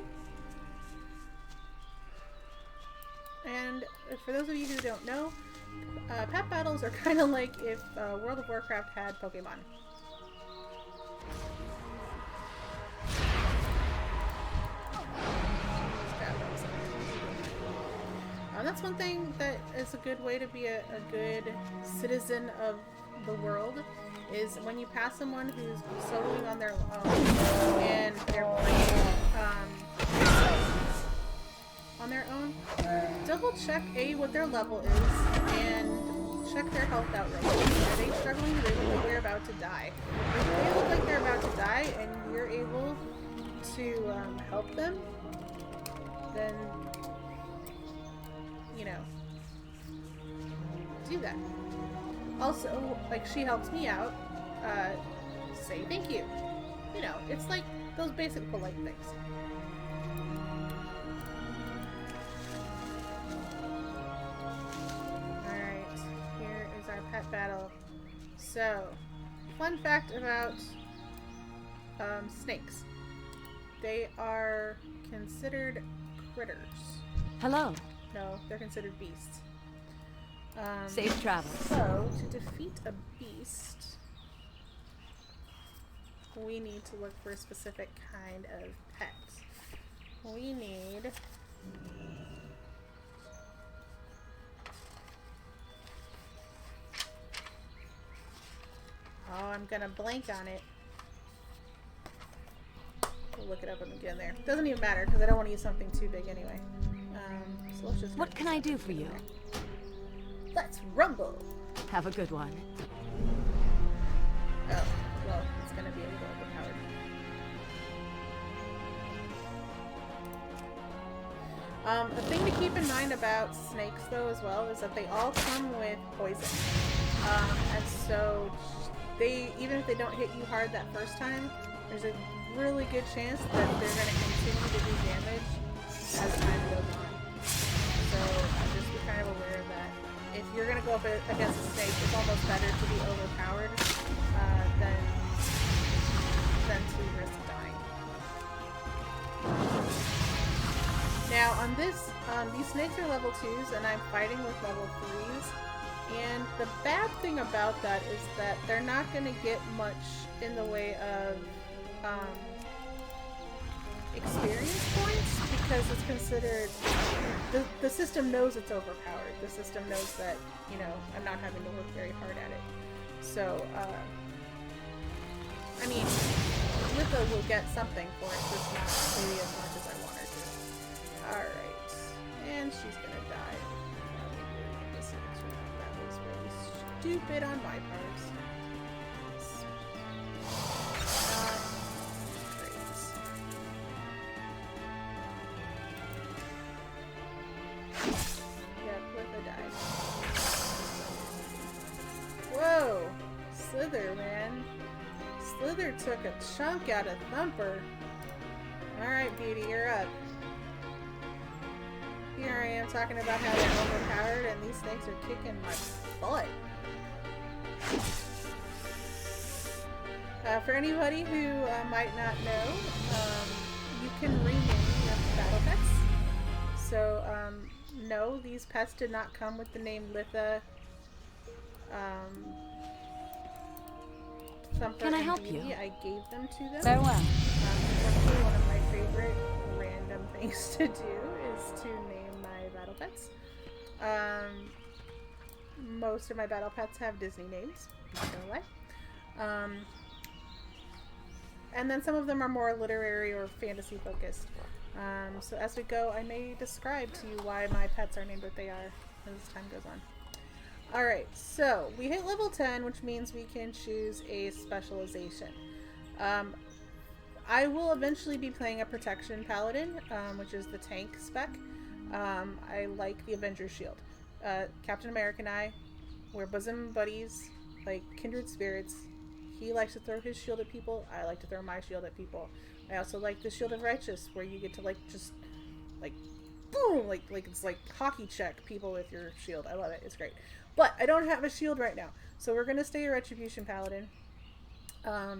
And for those of you who don't know, pet battles are kind of like if World of Warcraft had Pokemon. That's one thing that is a good way to be a good citizen of the world, is when you pass someone who's soloing on their own and they're playing on their own, double check what their level is and check their health out real quick. Are they struggling? Do they look like they're about to die? If they look like they're about to die and you're able to help them, then do that. Also, like, she helps me out, say thank you. It's like those basic polite things. Alright, here is our pet battle. So, fun fact about snakes. They are considered critters. Hello. No, they're considered beasts. Safe travels. So, to defeat a beast, we need to look for a specific kind of pet. We need... Oh, I'm gonna blank on it. We'll look it up when we get in there. Doesn't even matter, because I don't want to use something too big anyway. So let's just... What can I do for you? Let's rumble! Have a good one. Oh, well, it's gonna be a little overpowered. A thing to keep in mind about snakes, though, as well, is that they all come with poison. And so, even if they don't hit you hard that first time, there's a really good chance that they're gonna continue to do damage as time goes on. So, just be kind of aware of that. If you're gonna go up against a snake, it's almost better to be overpowered than to risk dying. Now on this, these snakes are level 2s and I'm fighting with level 3s. And the bad thing about that is that they're not gonna get much in the way of experience points, because it's considered, the system knows it's overpowered. The system knows that, I'm not having to work very hard at it. So, I mean, Litha will get something for it, just not maybe as much as I want her to. Alright. And she's gonna die. That was really stupid on my part. took a chunk out of Thumper. Alright, Beauty, you're up. Here I am talking about how they're overpowered and these snakes are kicking my butt. For anybody who might not know, you can rename your battle pets. So, no, these pets did not come with the name Litha. Can I help you? I gave them to them. Farewell. Actually, one of my favorite random things to do is to name my battle pets. Most of my battle pets have Disney names, not gonna lie. And then some of them are more literary or fantasy focused. So as we go, I may describe to you why my pets are named what they are as time goes on. Alright, so we hit level 10, which means we can choose a specialization. I will eventually be playing a protection paladin, which is the tank spec. I like the Avenger shield. Captain America and I, we're bosom buddies, like kindred spirits. He likes to throw his shield at people. I like to throw my shield at people. I also like the Shield of Righteous, where you get to like just like boom, like it's like hockey check people with your shield. I love it. It's great. But I don't have a shield right now, so we're gonna stay a Retribution Paladin. I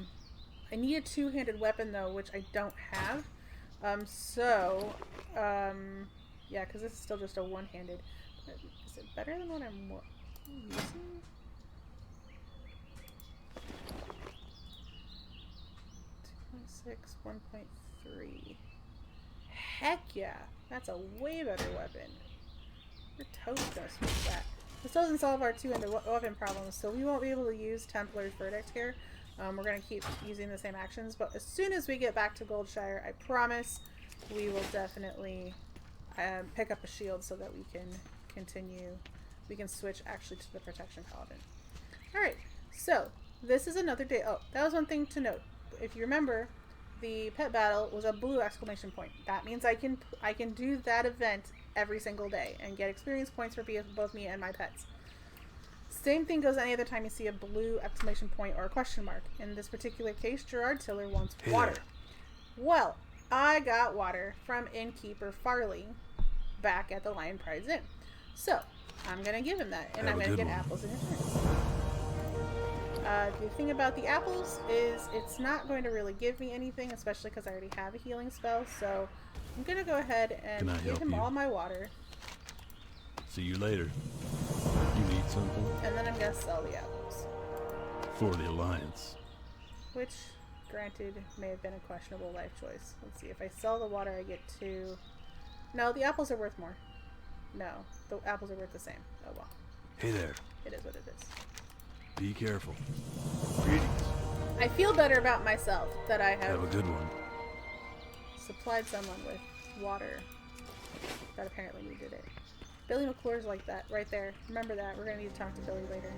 need a two-handed weapon though, which I don't have. Yeah, because this is still just a one-handed. Is it better than what I'm using? 2.6, 1.3. Heck yeah, that's a way better weapon. We're toast gonna switch that. This doesn't solve our two-handed weapon problems, so we won't be able to use Templar's Verdict here. We're going to keep using the same actions, but as soon as we get back to Goldshire, I promise we will definitely pick up a shield so that we can continue. We can switch actually to the Protection Paladin. Alright, so this is another day. Oh, that was one thing to note. If you remember, the pet battle was a blue exclamation point. That means I can do that event every single day and get experience points for both me and my pets. Same thing goes any other time you see a blue exclamation point or a question mark. In this particular case, Gerard Tiller wants water. Well, I got water from innkeeper Farley back at the Lion Prize Inn. So, I'm going to give him that, and I'm going to get apples in return. The thing about the apples is it's not going to really give me anything, especially because I already have a healing spell, so I'm going to go ahead and give him all my water. See you later. You need something? And then I'm going to sell the apples. For the Alliance. Which, granted, may have been a questionable life choice. Let's see, if I sell the water, I get 2. No, the apples are worth more. No, the apples are worth the same. Oh well. Hey there. It is what it is. Be careful. Greetings. I feel better about myself that I have a good one. supplied someone with water that apparently needed it. Billy McClure's like that, right there. Remember that. We're going to need to talk to Billy later.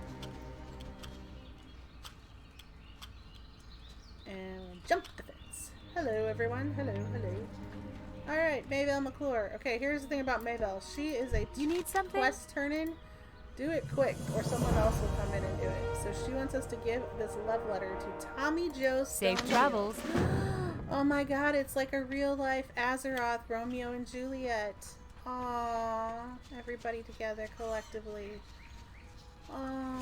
And we'll jump the fence. Hello, everyone. Hello, hello. Alright, Maybelle McClure. Okay, here's the thing about Maybelle. She is a You need something? quest turn-in. Do it quick, or someone else will come in and do it. So she wants us to give this love letter to Tommy Joe Stone. Safe travels. Oh my god, it's like a real-life Azeroth, Romeo and Juliet. Aww, everybody together collectively. Aww,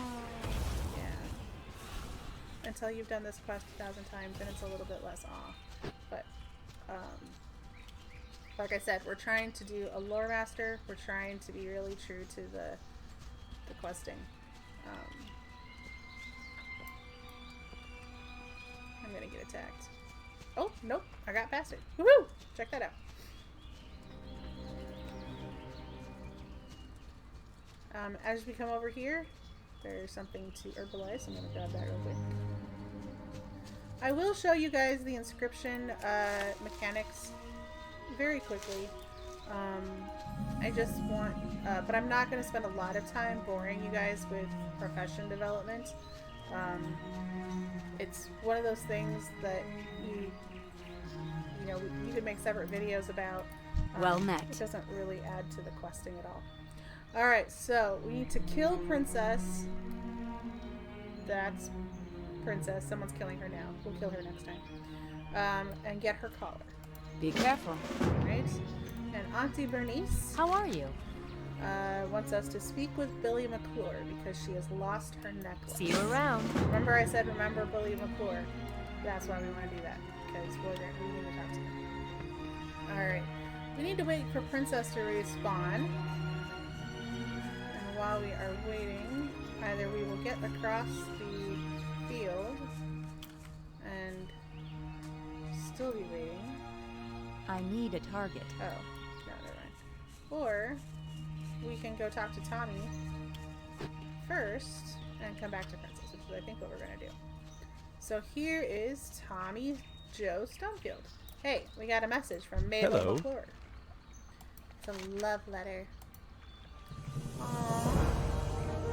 yeah. Until you've done this quest 1,000 times, then it's a little bit less awe. But, like I said, we're trying to do a lore master. We're trying to be really true to the questing. I'm gonna get attacked. Oh, nope, I got past it. Woohoo! Check that out. As we come over here, there's something to herbalize, so I'm going to grab that real quick. I will show you guys the inscription mechanics very quickly. I just want, but I'm not going to spend a lot of time boring you guys with profession development. It's one of those things that you could make separate videos about. Well met. It doesn't really add to the questing at all. Alright, so we need to kill Princess. That's princess. Someone's killing her now. We'll kill her next time. And get her collar. Be careful. Right? And Auntie Bernice How are you? wants us to speak with Billy McClure because she has lost her necklace. See you around. Remember I said remember Billy McClure? That's why we want to do that. Because we need to talk to him. Alright. We need to wait for Princess to respawn. And while we are waiting, either we will get across the field and still be waiting. I need a target. Oh, no, never mind. Or we can go talk to Tommy first and come back to Princess, which is I think what we're going to do. So here is Tommy Joe Stonefield. Hey, we got a message from Mabel Hello. McClure. It's a love letter. Aww.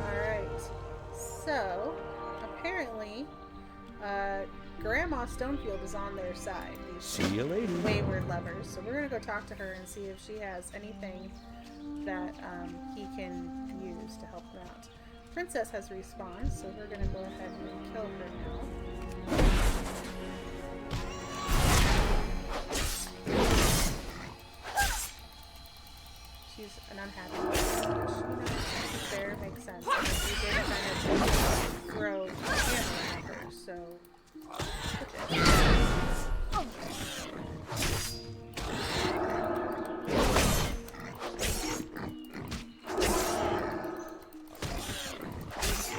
Alright. So, apparently, Grandma Stonefield is on their side. These See you later. wayward lovers. So we're going to go talk to her and see if she has anything that he can use to help them out. Princess has respawned, so we're going to go ahead and kill her now. She's an unhappy bear. Makes sense. We did kind of throw a camera at her, so...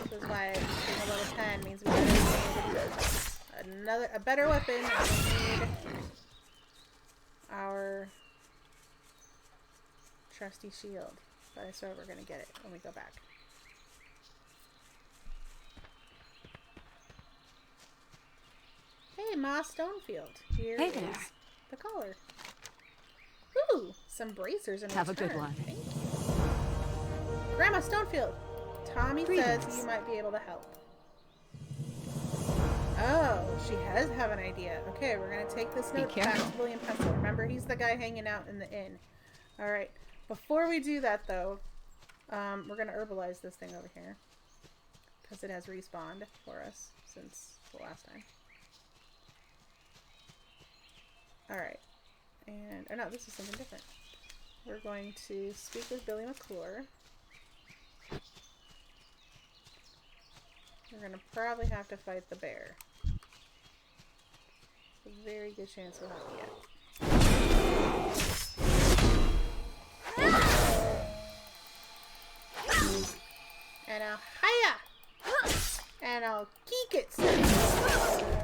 This is why being a level 10 means we gotta need a better weapon. We need our trusty shield. But I swear we're gonna get it when we go back. Hey, Ma Stonefield. Here Hey is there. the collar. Ooh, some bracers in Have a return. good one. Thank you. Grandma Stonefield. Tommy says you might be able to help. Oh, she does have an idea. Okay, we're going to take this note back to William Pencil. Remember, he's the guy hanging out in the inn. Alright, before we do that, though, we're going to herbalize this thing over here. Because it has respawned for us since the last time. Alright. And, oh no, this is something different. We're going to speak with Billy McClure. We're going to probably have to fight the bear. A very good chance we'll have to get. And I'll hiya! And I'll kick it.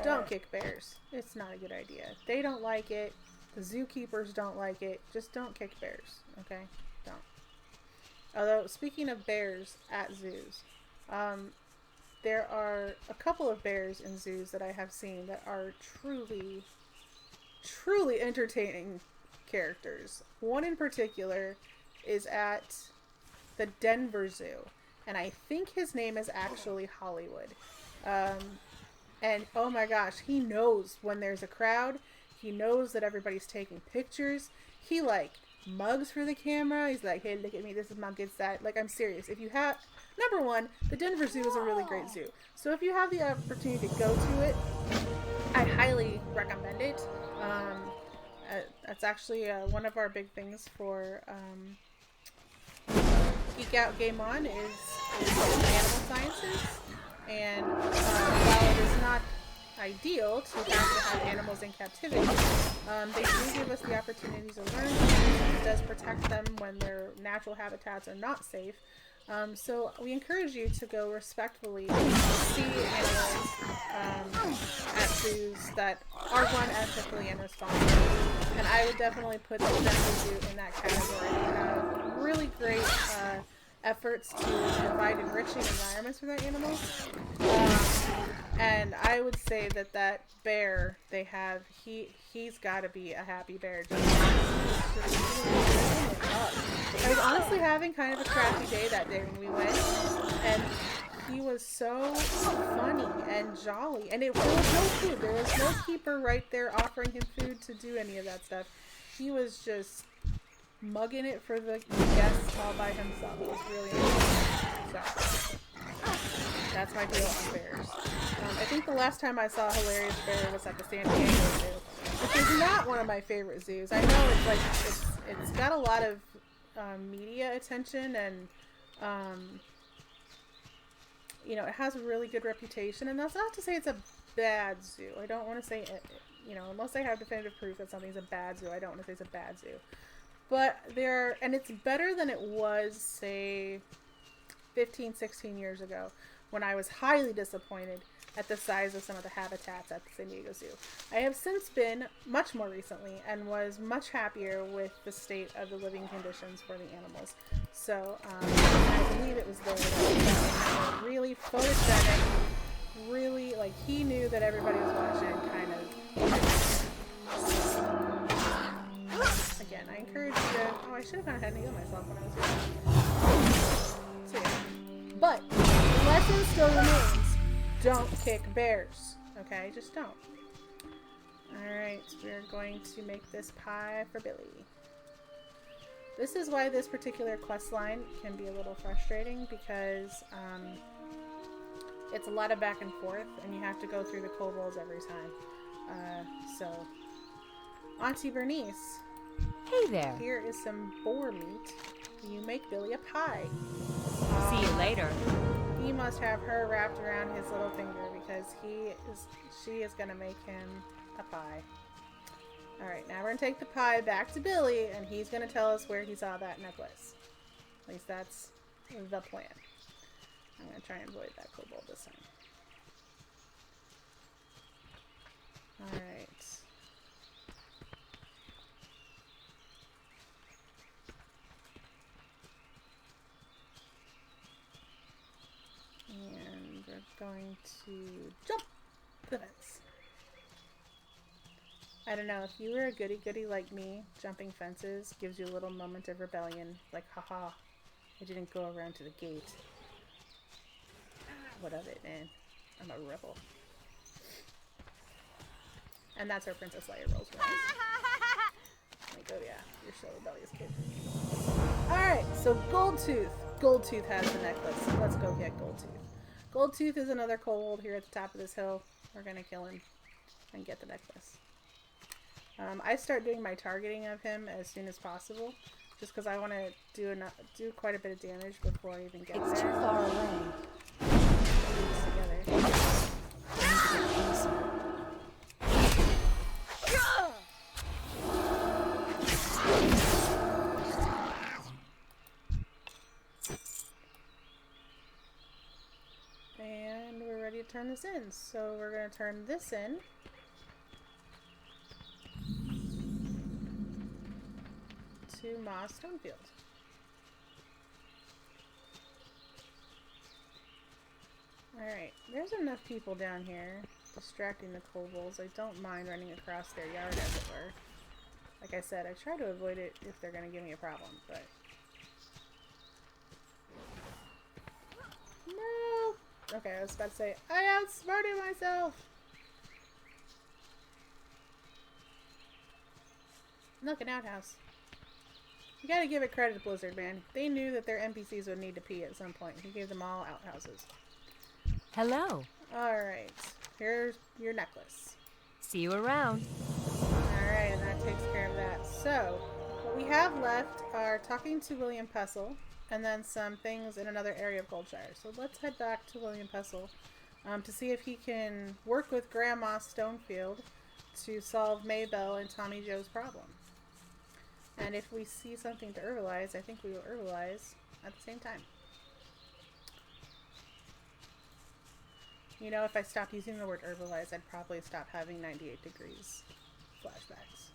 Don't kick bears. It's not a good idea. They don't like it. The zookeepers don't like it. Just don't kick bears. Okay? Don't. Although, speaking of bears at zoos, there are a couple of bears in zoos that I have seen that are truly, truly entertaining characters. One in particular is at the Denver Zoo, and I think his name is actually Hollywood. And oh my gosh, he knows when there's a crowd. He knows that everybody's taking pictures. He like mugs for the camera. He's like, hey, look at me. This is my good side. Like, I'm serious. If you have... Number one, the Denver Zoo is a really great zoo. So if you have the opportunity to go to it, I highly recommend it. That's actually one of our big things for Geek Out Game On is animal sciences. And while it is not ideal to have animals in captivity, they do give us the opportunity to learn. It does protect them when their natural habitats are not safe. So we encourage you to go respectfully see animals at zoos that are run ethically and responsibly. And I would definitely put the Denver Zoo in that category. They have really great efforts to provide enriching environments for their animals. And I would say that that bear they have, he's got to be a happy bear. I was honestly having kind of a crappy day that day when we went, and he was so funny and jolly. And there was no food. There was no keeper right there offering him food to do any of that stuff. He was just mugging it for the guests all by himself. It was really amazing. So, That's my deal on bears. I think the last time I saw a hilarious bear was at the San Diego Zoo, which is not one of my favorite zoos. I know it's like it's got a lot of media attention and you know, it has a really good reputation, and that's not to say it's a bad zoo. I don't want to say it, you know, unless I have definitive proof that something's a bad zoo, I don't want to say it's a bad zoo. But and it's better than it was, say, 15, 16 years ago, when I was highly disappointed at the size of some of the habitats at the San Diego Zoo. I have since been, much more recently, and was much happier with the state of the living conditions for the animals. So, I believe it was there that was really photogenic, really, like, he knew that everybody was watching, kind of. Again, I encourage you to, oh, I should have gone ahead and healed myself when I was here. So, yeah. But, the lesson still remains. Don't kick bears. Okay? Just don't. Alright, we're going to make this pie for Billy. This is why this particular quest line can be a little frustrating, because it's a lot of back and forth, and you have to go through the kobolds every time. So, Auntie Bernice. Hey there. Here is some boar meat. You make Billy a pie. See you later. He must have her wrapped around his little finger, because she is gonna make him a pie. Alright, now we're gonna take the pie back to Billy, and he's gonna tell us where he saw that necklace. At least that's the plan. I'm gonna try and avoid that kobold this time. Alright. And we're going to jump the fence. I don't know, if you were a goody-goody like me, jumping fences gives you a little moment of rebellion. Like, haha, I didn't go around to the gate. What of it, man? I'm a rebel. And that's our Princess Leia rolls for us. Like, oh yeah, you're so rebellious, kid. Alright, so Goldtooth. Goldtooth has the necklace. Let's go get Goldtooth. Goldtooth is another kobold here at the top of this hill. We're gonna kill him and get the necklace. I start doing my targeting of him as soon as possible, just because I want to do quite a bit of damage before I even get there. It's too far away. Together. And we're ready to turn this in. So we're going to turn this in. To Ma Stonefield. Alright, there's enough people down here distracting the kobolds. I don't mind running across their yard, as it were. Like I said, I try to avoid it if they're going to give me a problem, but... No! Okay, I was about to say, I outsmarted myself! Look, an outhouse. You gotta give it credit to Blizzard, man. They knew that their NPCs would need to pee at some point. He gave them all outhouses. Hello. Alright. Here's your necklace. See you around. Alright, and that takes care of that. So, what we have left are talking to William Pessel, and then some things in another area of Goldshire. So let's head back to William Pessel to see if he can work with Grandma Stonefield to solve Maybelle and Tommy Joe's problem. And if we see something to herbalize, I think we will herbalize at the same time. You know, if I stopped using the word herbalize, I'd probably stop having 98 degrees flashbacks.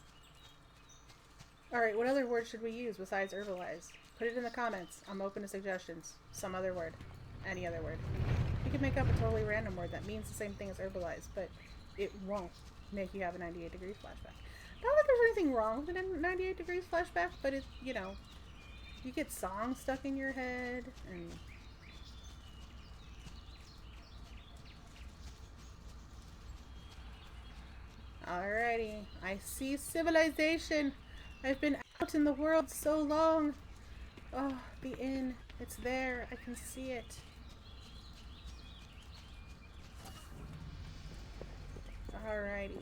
Alright, what other word should we use besides herbalize? Put it in the comments. I'm open to suggestions. Some other word. Any other word. You could make up a totally random word that means the same thing as herbalize, but it won't make you have a 98 degrees flashback. Not that there's anything wrong with a 98 degrees flashback, but it, you know, you get songs stuck in your head, and... Alrighty, I see civilization. I've been out in the world so long. Oh, the inn. It's there. I can see it. Alrighty.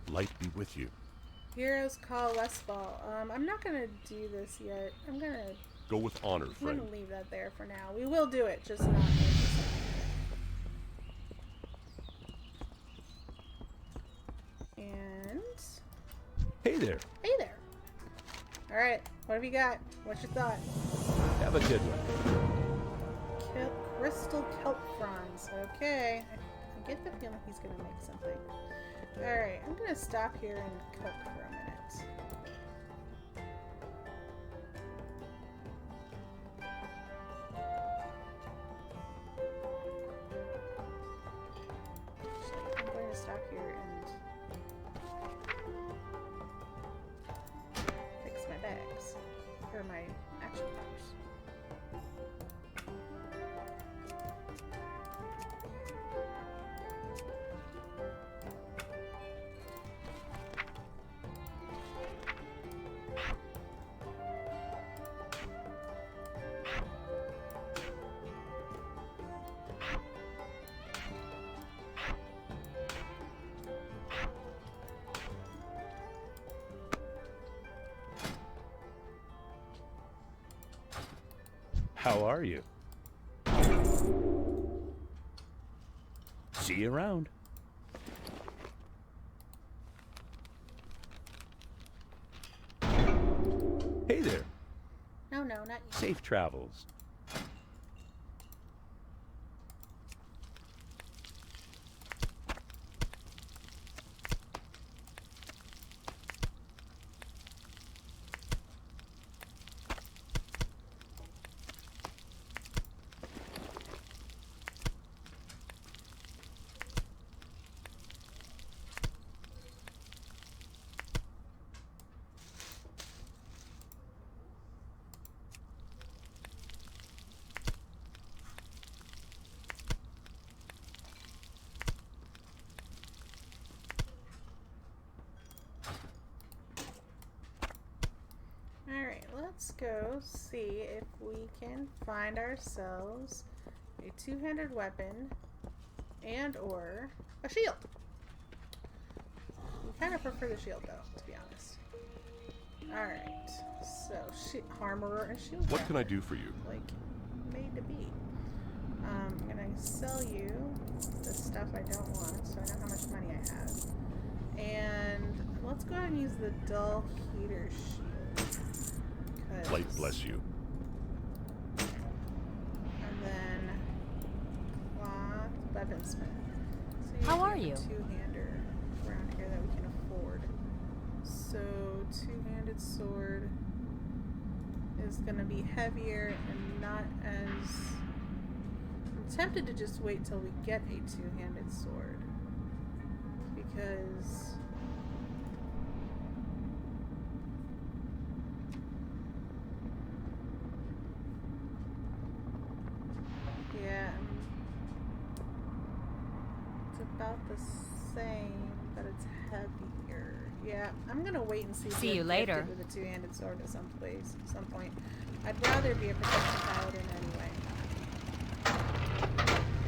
Light be with you. Heroes call Westfall. I'm not gonna do this yet. I'm gonna Go with honor, friend. leave that there for now. We will do it, just not right this second. And Hey there. hey there. Alright, what have you got? What's your thought? Have a good one. Crystal kelp fronds. Okay. I get the feeling he's gonna make something. Alright, I'm gonna stop here and cook for a minute. Actually, I'm going to stop here and fix my bags. Or my action bars. How are you? See you around. Hey there. No, not you. Safe travels. Alright, let's go see if we can find ourselves a two-handed weapon and or a shield. We kind of prefer the shield though, to be honest. Alright, so armorer and shield. What can I crafter, do for you? like made to be. I'm gonna sell you the stuff I don't want so I know how much money I have. And let's go ahead and use the dull heater shield. Light bless you. And then cloth weaponsmith. So How are get a you? Two-hander around here that we can afford. So two-handed sword is gonna be heavier and not as. I'm tempted to just wait till we get a two-handed sword because. Yeah, it's about the same, but it's heavier. Yeah, I'm gonna wait and see. if See we're you later. gifted with a two-handed sword at some point. I'd rather be a protection paladin anyway.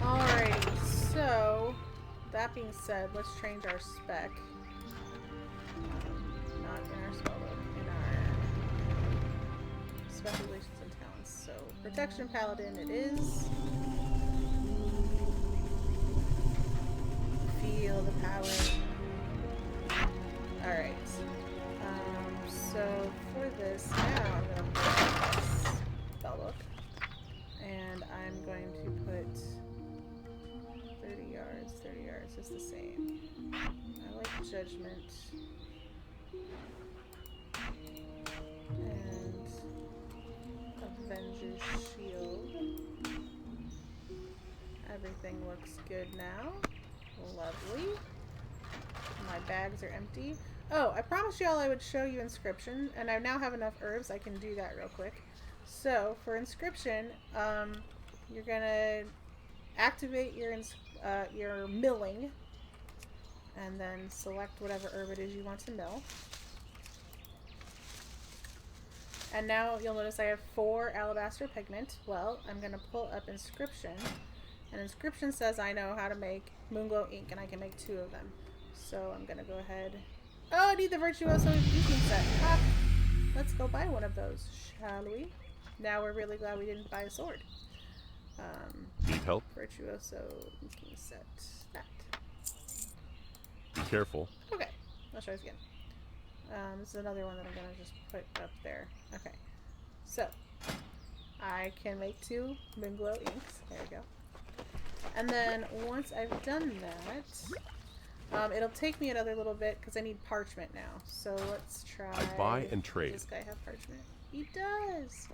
Alrighty, so that being said, let's change our spec. Not in our spellbook, in our specializations and talents. So protection paladin it is. Feel the power. Alright. So for this, now I'm going to put this spellbook. And I'm going to put 30 yards. 30 yards is the same. I like judgment. And Avenger's shield. Everything looks good now. Lovely. My bags are empty. Oh, I promised y'all I would show you inscription, and I now have enough herbs. I can do that real quick. So for inscription, you're gonna activate your milling, and then select whatever herb it is you want to mill. And now you'll notice I have 4 alabaster pigment. Well, I'm gonna pull up inscription. An inscription says I know how to make Moonglow ink, and I can make 2 of them. So I'm gonna go ahead. Oh, I need the Virtuoso inking set. Ah, let's go buy one of those, shall we? Now we're really glad we didn't buy a sword. Need help? Virtuoso inking set. That. Be careful. Okay, let's try this again. This is another one that I'm gonna just put up there. Okay, so I can make 2 Moonglow inks. There we go. And then once I've done that, it'll take me another little bit because I need parchment now. So let's try. Buy and trade. Does this guy have parchment? He does.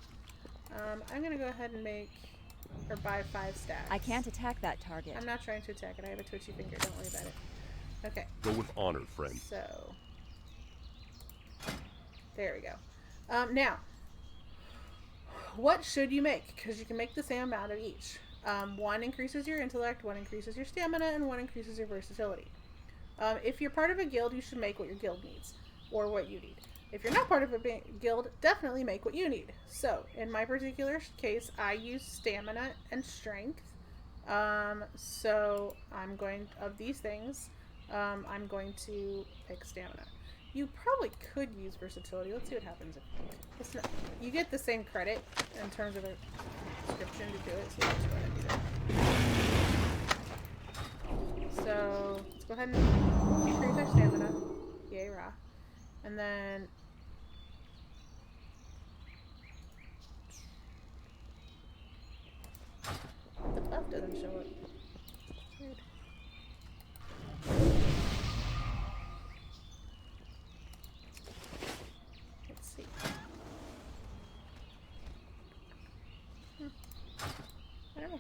I'm gonna go ahead and make or buy 5 stacks. I can't attack that target. I'm not trying to attack it. I have a twitchy finger. Don't worry about it. Okay. Go with honor, friend. So there we go. Now, what should you make? Because you can make the same amount of each. 1 increases your intellect, 1 increases your stamina, and 1 increases your versatility. If you're part of a guild, you should make what your guild needs, or what you need. If you're not part of a guild, definitely make what you need. So, in my particular case, I use stamina and strength. So, I'm going, of these things, I'm going to pick stamina. You probably could use versatility. Let's see what happens. It's not, you get the same credit in terms of a description to do it, so let's go ahead and do that. So, let's go ahead and increase our stamina. Yay, rah. And then the buff doesn't show up. Weird. Let's see. I don't know.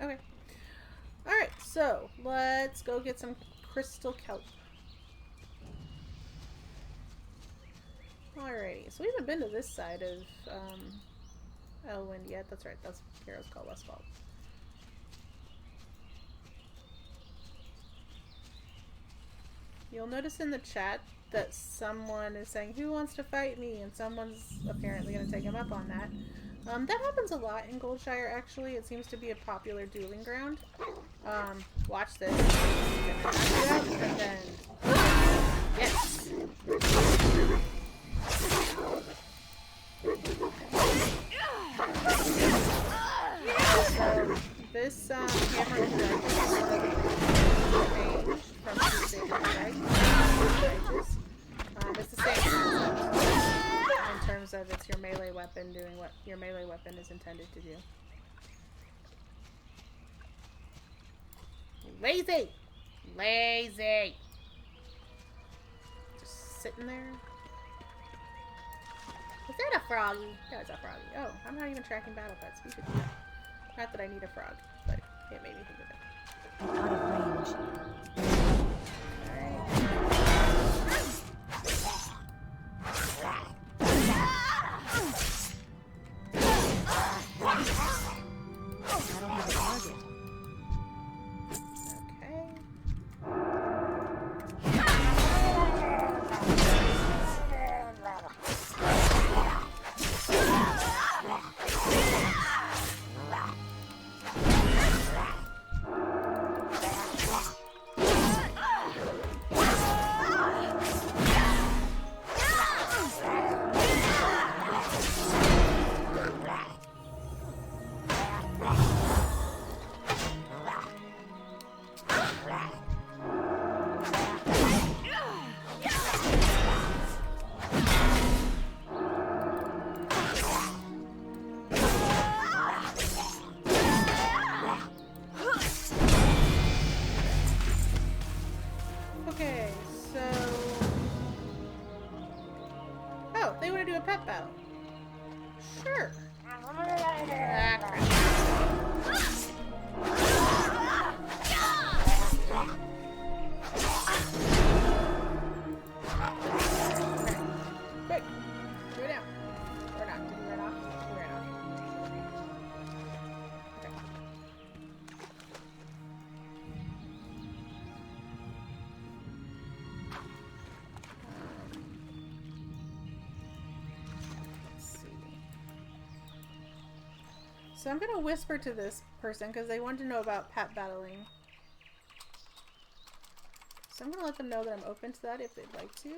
Okay. Alright, so let's go get some crystal kelp. Alrighty, so we haven't been to this side of Elwind yet. That's right, that's Heroes Call Westfall. You'll notice in the chat that someone is saying, "Who wants to fight me?" And someone's apparently going to take him up on that. That happens a lot in Goldshire, actually. It seems to be a popular dueling ground. Watch this. And then... Yes! So, this hammer is changed from Crusader Strike. It's the same concept in terms of it's your melee weapon doing what your melee weapon is intended to do. Lazy! Lazy! Just sitting there. Is that a froggy? No, it's a froggy. Oh, I'm not even tracking battle pets. We should do that. Not that I need a frog, but it made me think of it. Out of range. I don't have a target. Okay, so... Oh, they want to do a pet battle. Sure. Ah, crap. Quick, do it now. Or not. Did you run off? You ran off. Okay. Let's see. So I'm gonna whisper to this person because they want to know about pat battling. So I'm gonna let them know that I'm open to that if they'd like to.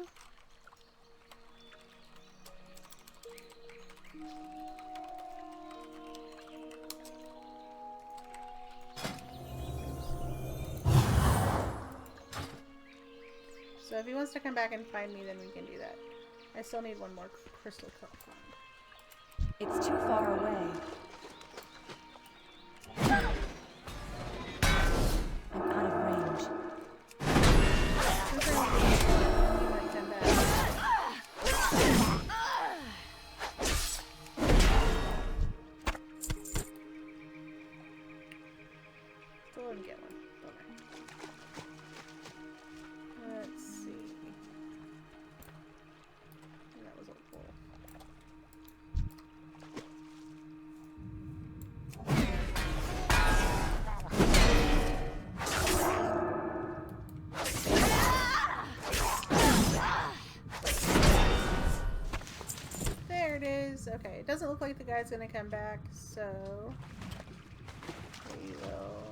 So if he wants to come back and find me, then we can do that. I still need one more crystal cup. It's too far away. I'm out of range. He might come back. Still didn't get one. Bummer. Let's see. That was a wolf. There it is. Okay, it doesn't look like the guy's gonna come back, so we will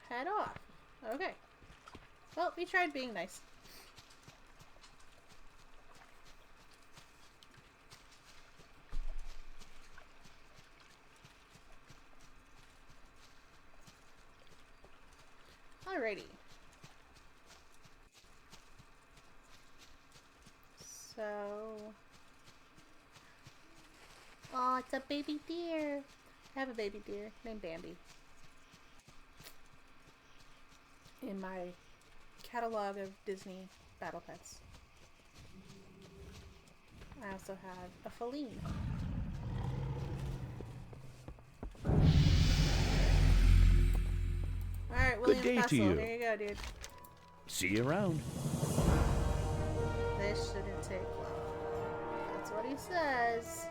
head off. Okay. Well, we tried being nice. Alrighty. So... Oh, it's a baby deer. I have a baby deer named Bambi. In my catalog of Disney battle pets. I also have a feline. Alright, William day to Castle, you. here you go, dude. See you around. This shouldn't take long. That's what he says.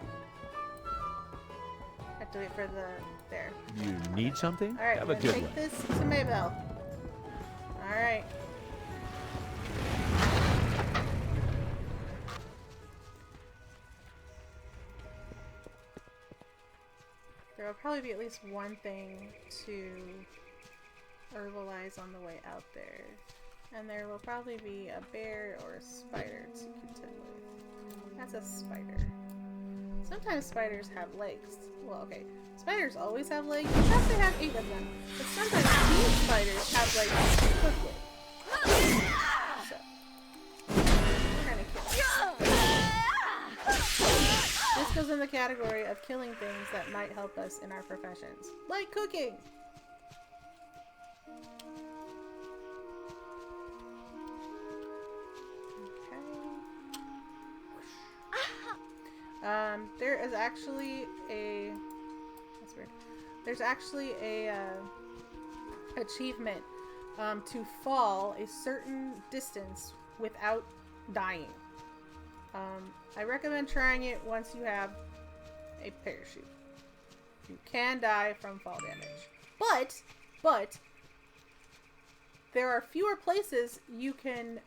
Have to wait for the... there. You need something? Alright, Have we're a gonna good take one. this to Maybell. Alright. There will probably be at least one thing to herbalize on the way out there. And there will probably be a bear or a spider to contend with. That's a spider. Sometimes spiders have legs. Well, okay. Spiders always have legs. Except they have 8 of them. But sometimes these spiders have legs to cook with. So, we're gonna kill it. This goes in the category of killing things that might help us in our professions. Like cooking! There is actually a... That's weird. There's actually a achievement to fall a certain distance without dying. I recommend trying it once you have a parachute. You can die from fall damage. But, there are fewer places you can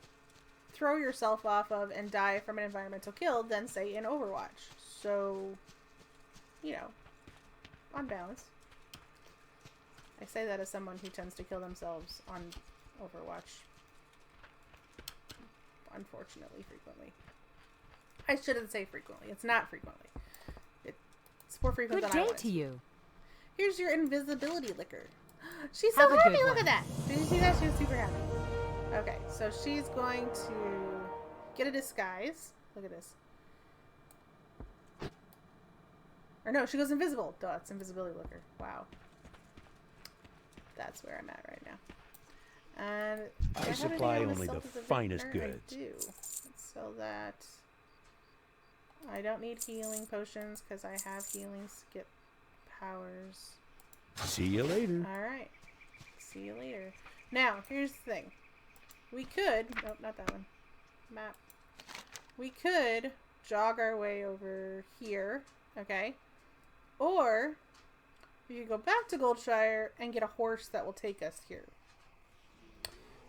throw yourself off of and die from an environmental kill than, say, in Overwatch. So, you know, on balance. I say that as someone who tends to kill themselves on Overwatch. Unfortunately, frequently. I shouldn't say frequently. It's not frequently. It's more frequent Good than I day want. to you. Here's your invisibility liquor. She's so Have a happy. good Look one. at that. Did you see that? She was super happy. Okay, so she's going to get a disguise. Look at this. Or no, she goes invisible. Duh, it's invisibility liquor. Wow. That's where I'm at right now. And I do have supply anything on only the myself as a finest vintner? goods. I do. Let's sell that. I don't need healing potions because I have healing skip powers. See you later. Alright. See you later. Now, here's the thing. We could... Nope, not that one. Map. We could jog our way over here. Okay? Or, we could go back to Goldshire and get a horse that will take us here.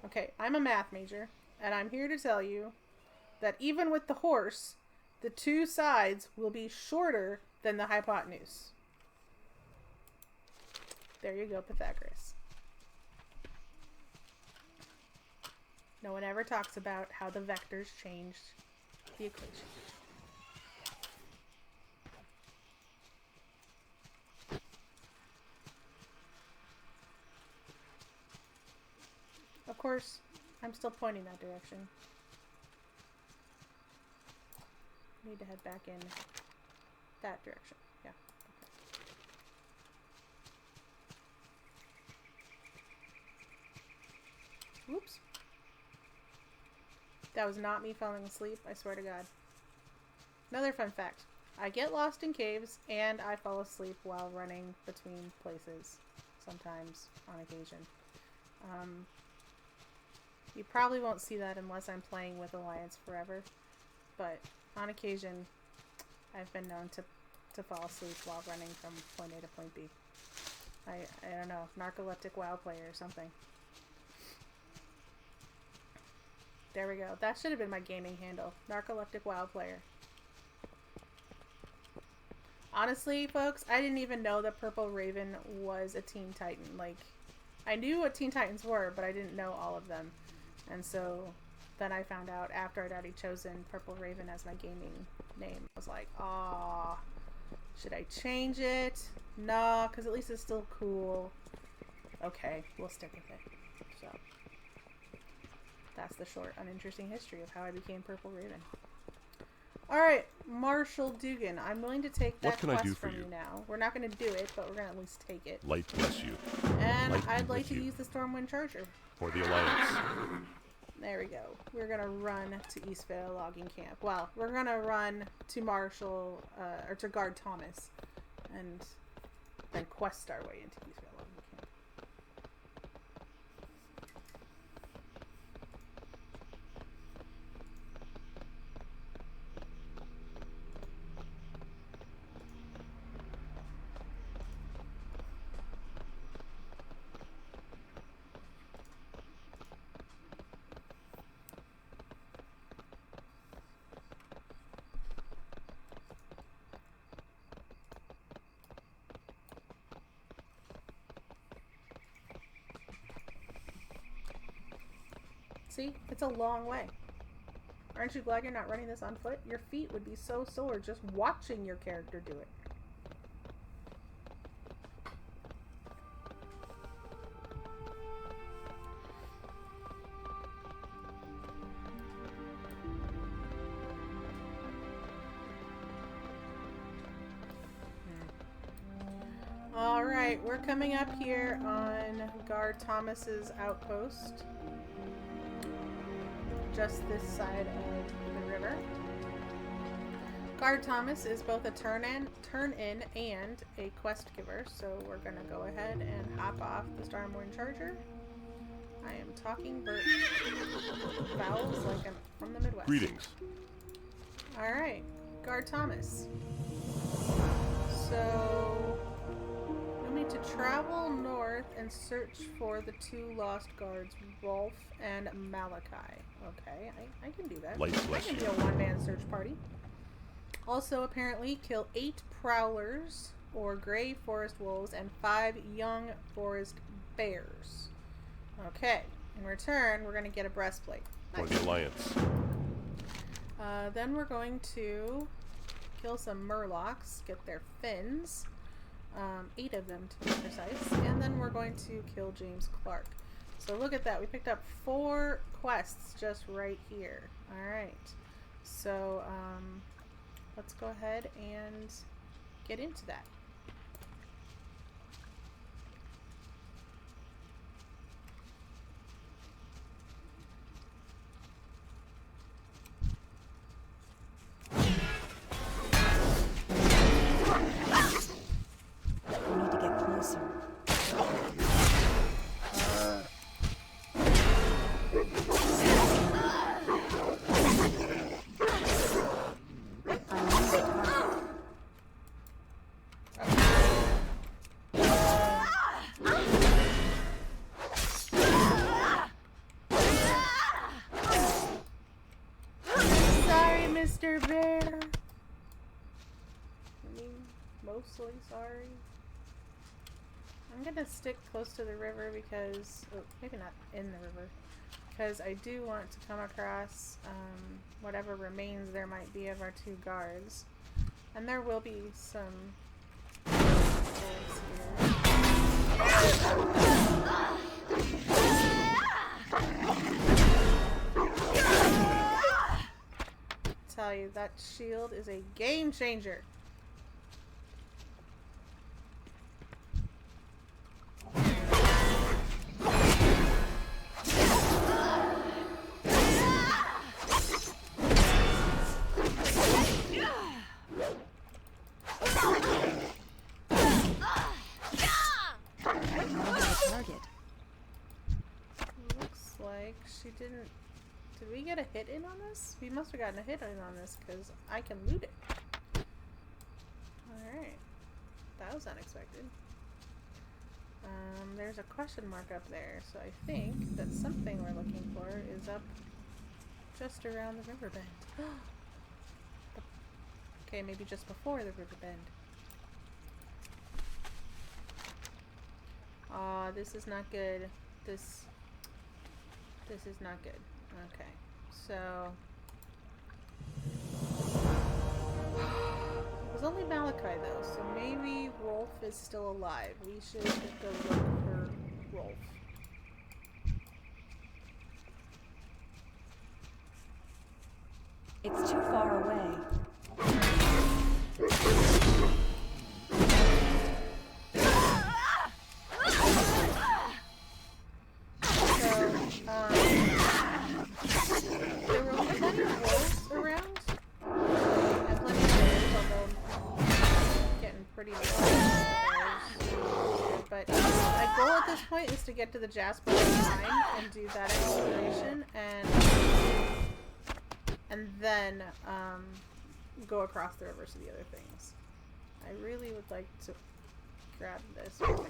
Okay, I'm a math major. And I'm here to tell you that even with the horse, the two sides will be shorter than the hypotenuse. There you go, Pythagoras. No one ever talks about how the vectors changed the equation. Of course, I'm still pointing that direction. Need to head back in that direction. Yeah. Okay. Whoops. That was not me falling asleep, I swear to God. Another fun fact. I get lost in caves and I fall asleep while running between places. Sometimes, on occasion. You probably won't see that unless I'm playing with Alliance Forever. But on occasion, I've been known to fall asleep while running from point A to point B. I don't know, narcoleptic WoW player or something. There we go. That should have been my gaming handle. Narcoleptic WoW player. Honestly, folks, I didn't even know that Purple Raven was a Teen Titan. Like, I knew what Teen Titans were, but I didn't know all of them. And so then I found out after I'd already chosen Purple Raven as my gaming name. I was like, aw, should I change it? No, because at least it's still cool. Okay, we'll stick with it. So that's the short, uninteresting history of how I became Purple Raven. Alright, Marshall Dugan. I'm willing to take that quest from you now. We're not going to do it, but we're going to at least take it. Light bless you. And Light I'd like to you. use the Stormwind Charger. For the Alliance. There we go. We're going to run to Eastvale Logging Camp. Well, we're going to run to Marshall, or to Guard Thomas. And then quest our way into Eastvale Logging Camp. See? It's a long way. Aren't you glad you're not running this on foot? Your feet would be so sore just watching your character do it. Alright, we're coming up here on Guard Thomas's outpost. Just this side of the river. Guard Thomas is both a turn-in and a quest giver, so we're gonna go ahead and hop off the Stormwind Charger. I am talking vowels like I'm from the Midwest. Greetings. Alright, Guard Thomas. So you'll need to travel north and search for the two lost guards, Rolf and Malachi. Okay, I can do that. Light I bless can you. be a one-man search party. Also, apparently, kill 8 prowlers, or gray forest wolves, and 5 young forest bears. Okay, in return, we're going to get a breastplate. For the Alliance. Then we're going to kill some murlocs, get their fins. 8 of them to be precise. And then we're going to kill James Clark. So look at that. We picked up 4 quests just right here. Alright. So, let's go ahead and get into that. We need to get closer. Sorry, Mr. Bear. mostly sorry. I'm gonna stick close to the river because, oh, maybe not in the river, because I do want to come across whatever remains there might be of our two guards. And there will be some wolves here. Tell you, that shield is a game changer. Looks like she didn't. Did we get a hit in on this? We must have gotten a hit in on this because I can loot it. Alright. That was unexpected. There's a question mark up there, so I think that something we're looking for is up just around the river bend. Okay, maybe just before the river bend. Aw, this is not good. This is not good. Okay, so it was only Malachi though, so maybe Rolf is still alive. We should go look for Rolf. It's too far away. There were plenty of wolves around, and plenty of bears, although getting pretty low. But my goal at this point is to get to the Jasper mine and do that exploration, and then go across the rivers to the other things. I really would like to grab this. We're gonna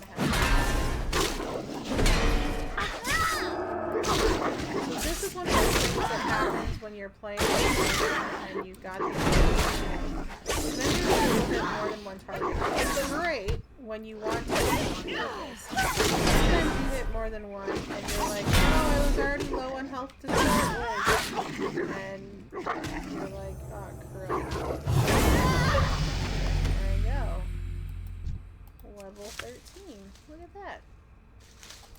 So this is one of the things that happens when you're playing and you've got these then there's a little bit more than one target. It's great when you want to hit on purpose. Sometimes you hit more than one and you're like, oh, I was already low on health to start with. And you're like, oh, crap. There you go. Level 13. Look at that.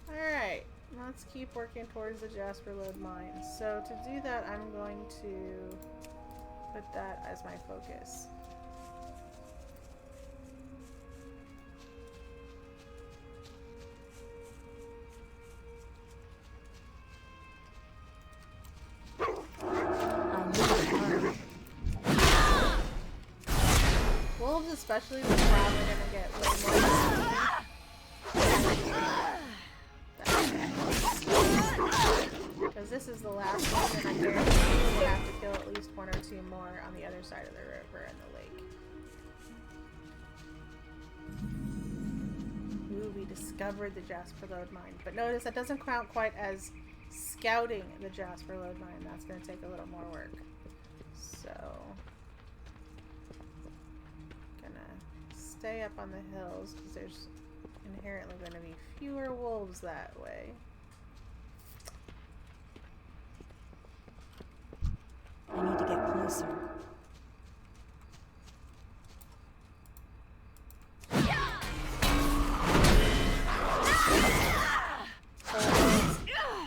Alright, let's keep working towards the Jasper Lode mine. So to do that, I'm going to put that as my focus. Wolves especially are probably gonna get way more. Because this is the last one, and I guarantee we'll have to kill at least one or two more on the other side of the river and the lake. Ooh, we discovered the Jasper Lode mine. But notice that doesn't count quite as scouting the Jasper Lode mine. That's going to take a little more work. So, gonna stay up on the hills because there's inherently going to be fewer wolves that way. I need to get closer.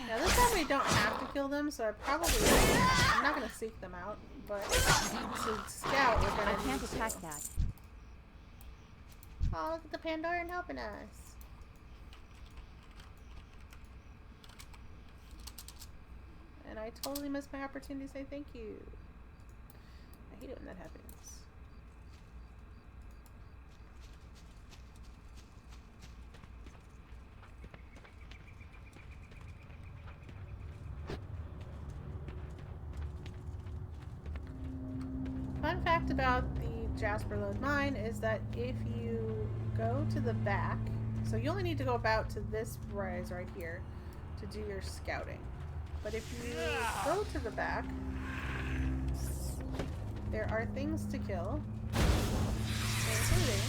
Now this time we don't have to kill them, so I'm not going to seek them out, but to scout we're going to I can't attack that. Oh, look at the Pandoran helping us. And I totally missed my opportunity to say thank you. I hate it when that happens. Fun fact about the Jasper Lode mine is that if you go to the back, so you only need to go about to this rise right here to do your scouting. But if you go to the back, there are things to kill, including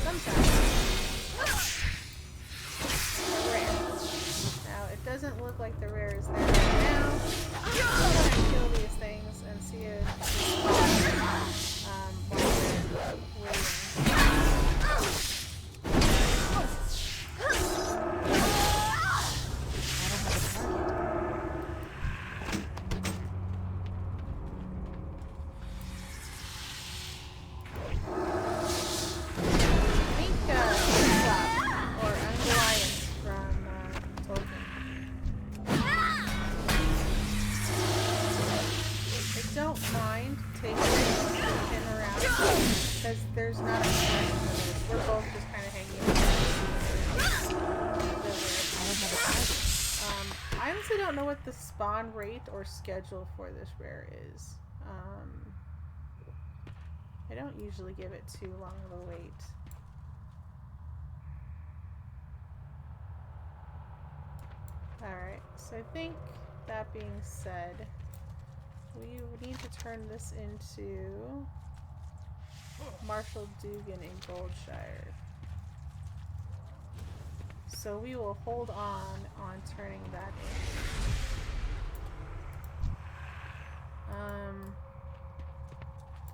sometimes they're rare. Now, it doesn't look like the rare is there right now. I'm gonna kill these things and see if while we're waiting. There's not a point for this. We're both just kind of hanging out. I honestly don't know what the spawn rate or schedule for this rare is. I don't usually give it too long of a wait. Alright, so I think that being said, we need to turn this into Marshall Dugan in Goldshire. So we will hold on turning that in.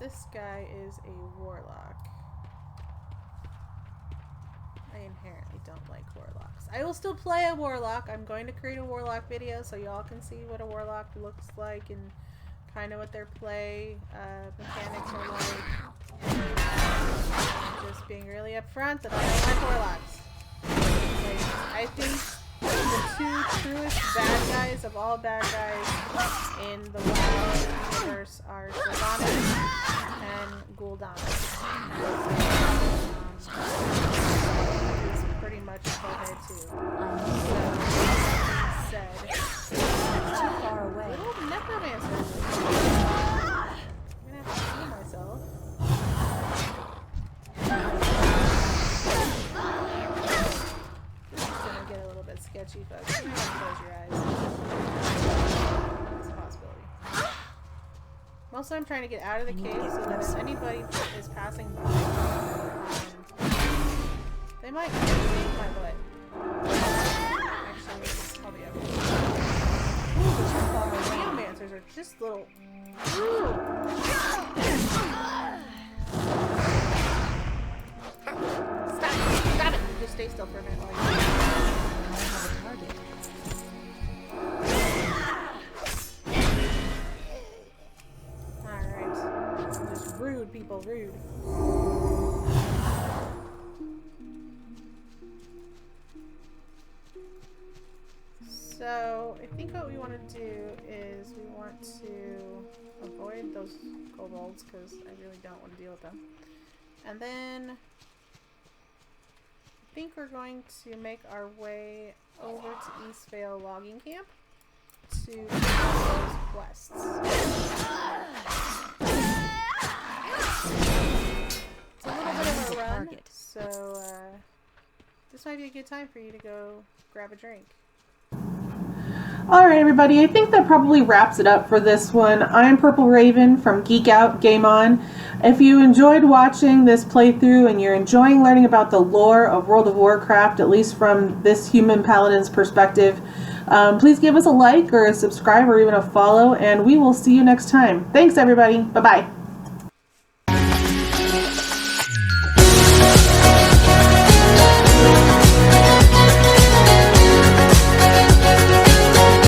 This guy is a warlock. I inherently don't like warlocks. I will still play a warlock. I'm going to create a warlock video so y'all can see what a warlock looks like and kind of what their play mechanics are like. I'm just being really upfront that I don't like warlocks. Like, I think the two truest bad guys of all bad guys in the WoW universe are Sylvanas and Gul'danas. Is pretty much Kohe too. So, that said, It's too far away. little necromancer. I'm gonna have to see myself. This is gonna get a little bit sketchy, folks. You might have to close your eyes. It's a possibility. Mostly I'm trying to get out of the cave so that if anybody is passing by, they might take my butt. Actually, I'll be okay. Geomancers are just little... Stop it! Just stay still for a minute. I have a target. Alright. Just rude, people, rude. So, I think what we want to do is we want to avoid those kobolds because I really don't want to deal with them. And then I think we're going to make our way over to Eastvale Logging Camp to do those quests. It's a little bit of a run, so this might be a good time for you to go grab a drink. Alright everybody, I think that probably wraps it up for this one. I'm Purple Raven from Geek Out Game On. If you enjoyed watching this playthrough and you're enjoying learning about the lore of World of Warcraft, at least from this human paladin's perspective, please give us a like or a subscribe or even a follow, and we will see you next time. Thanks everybody. Bye-bye.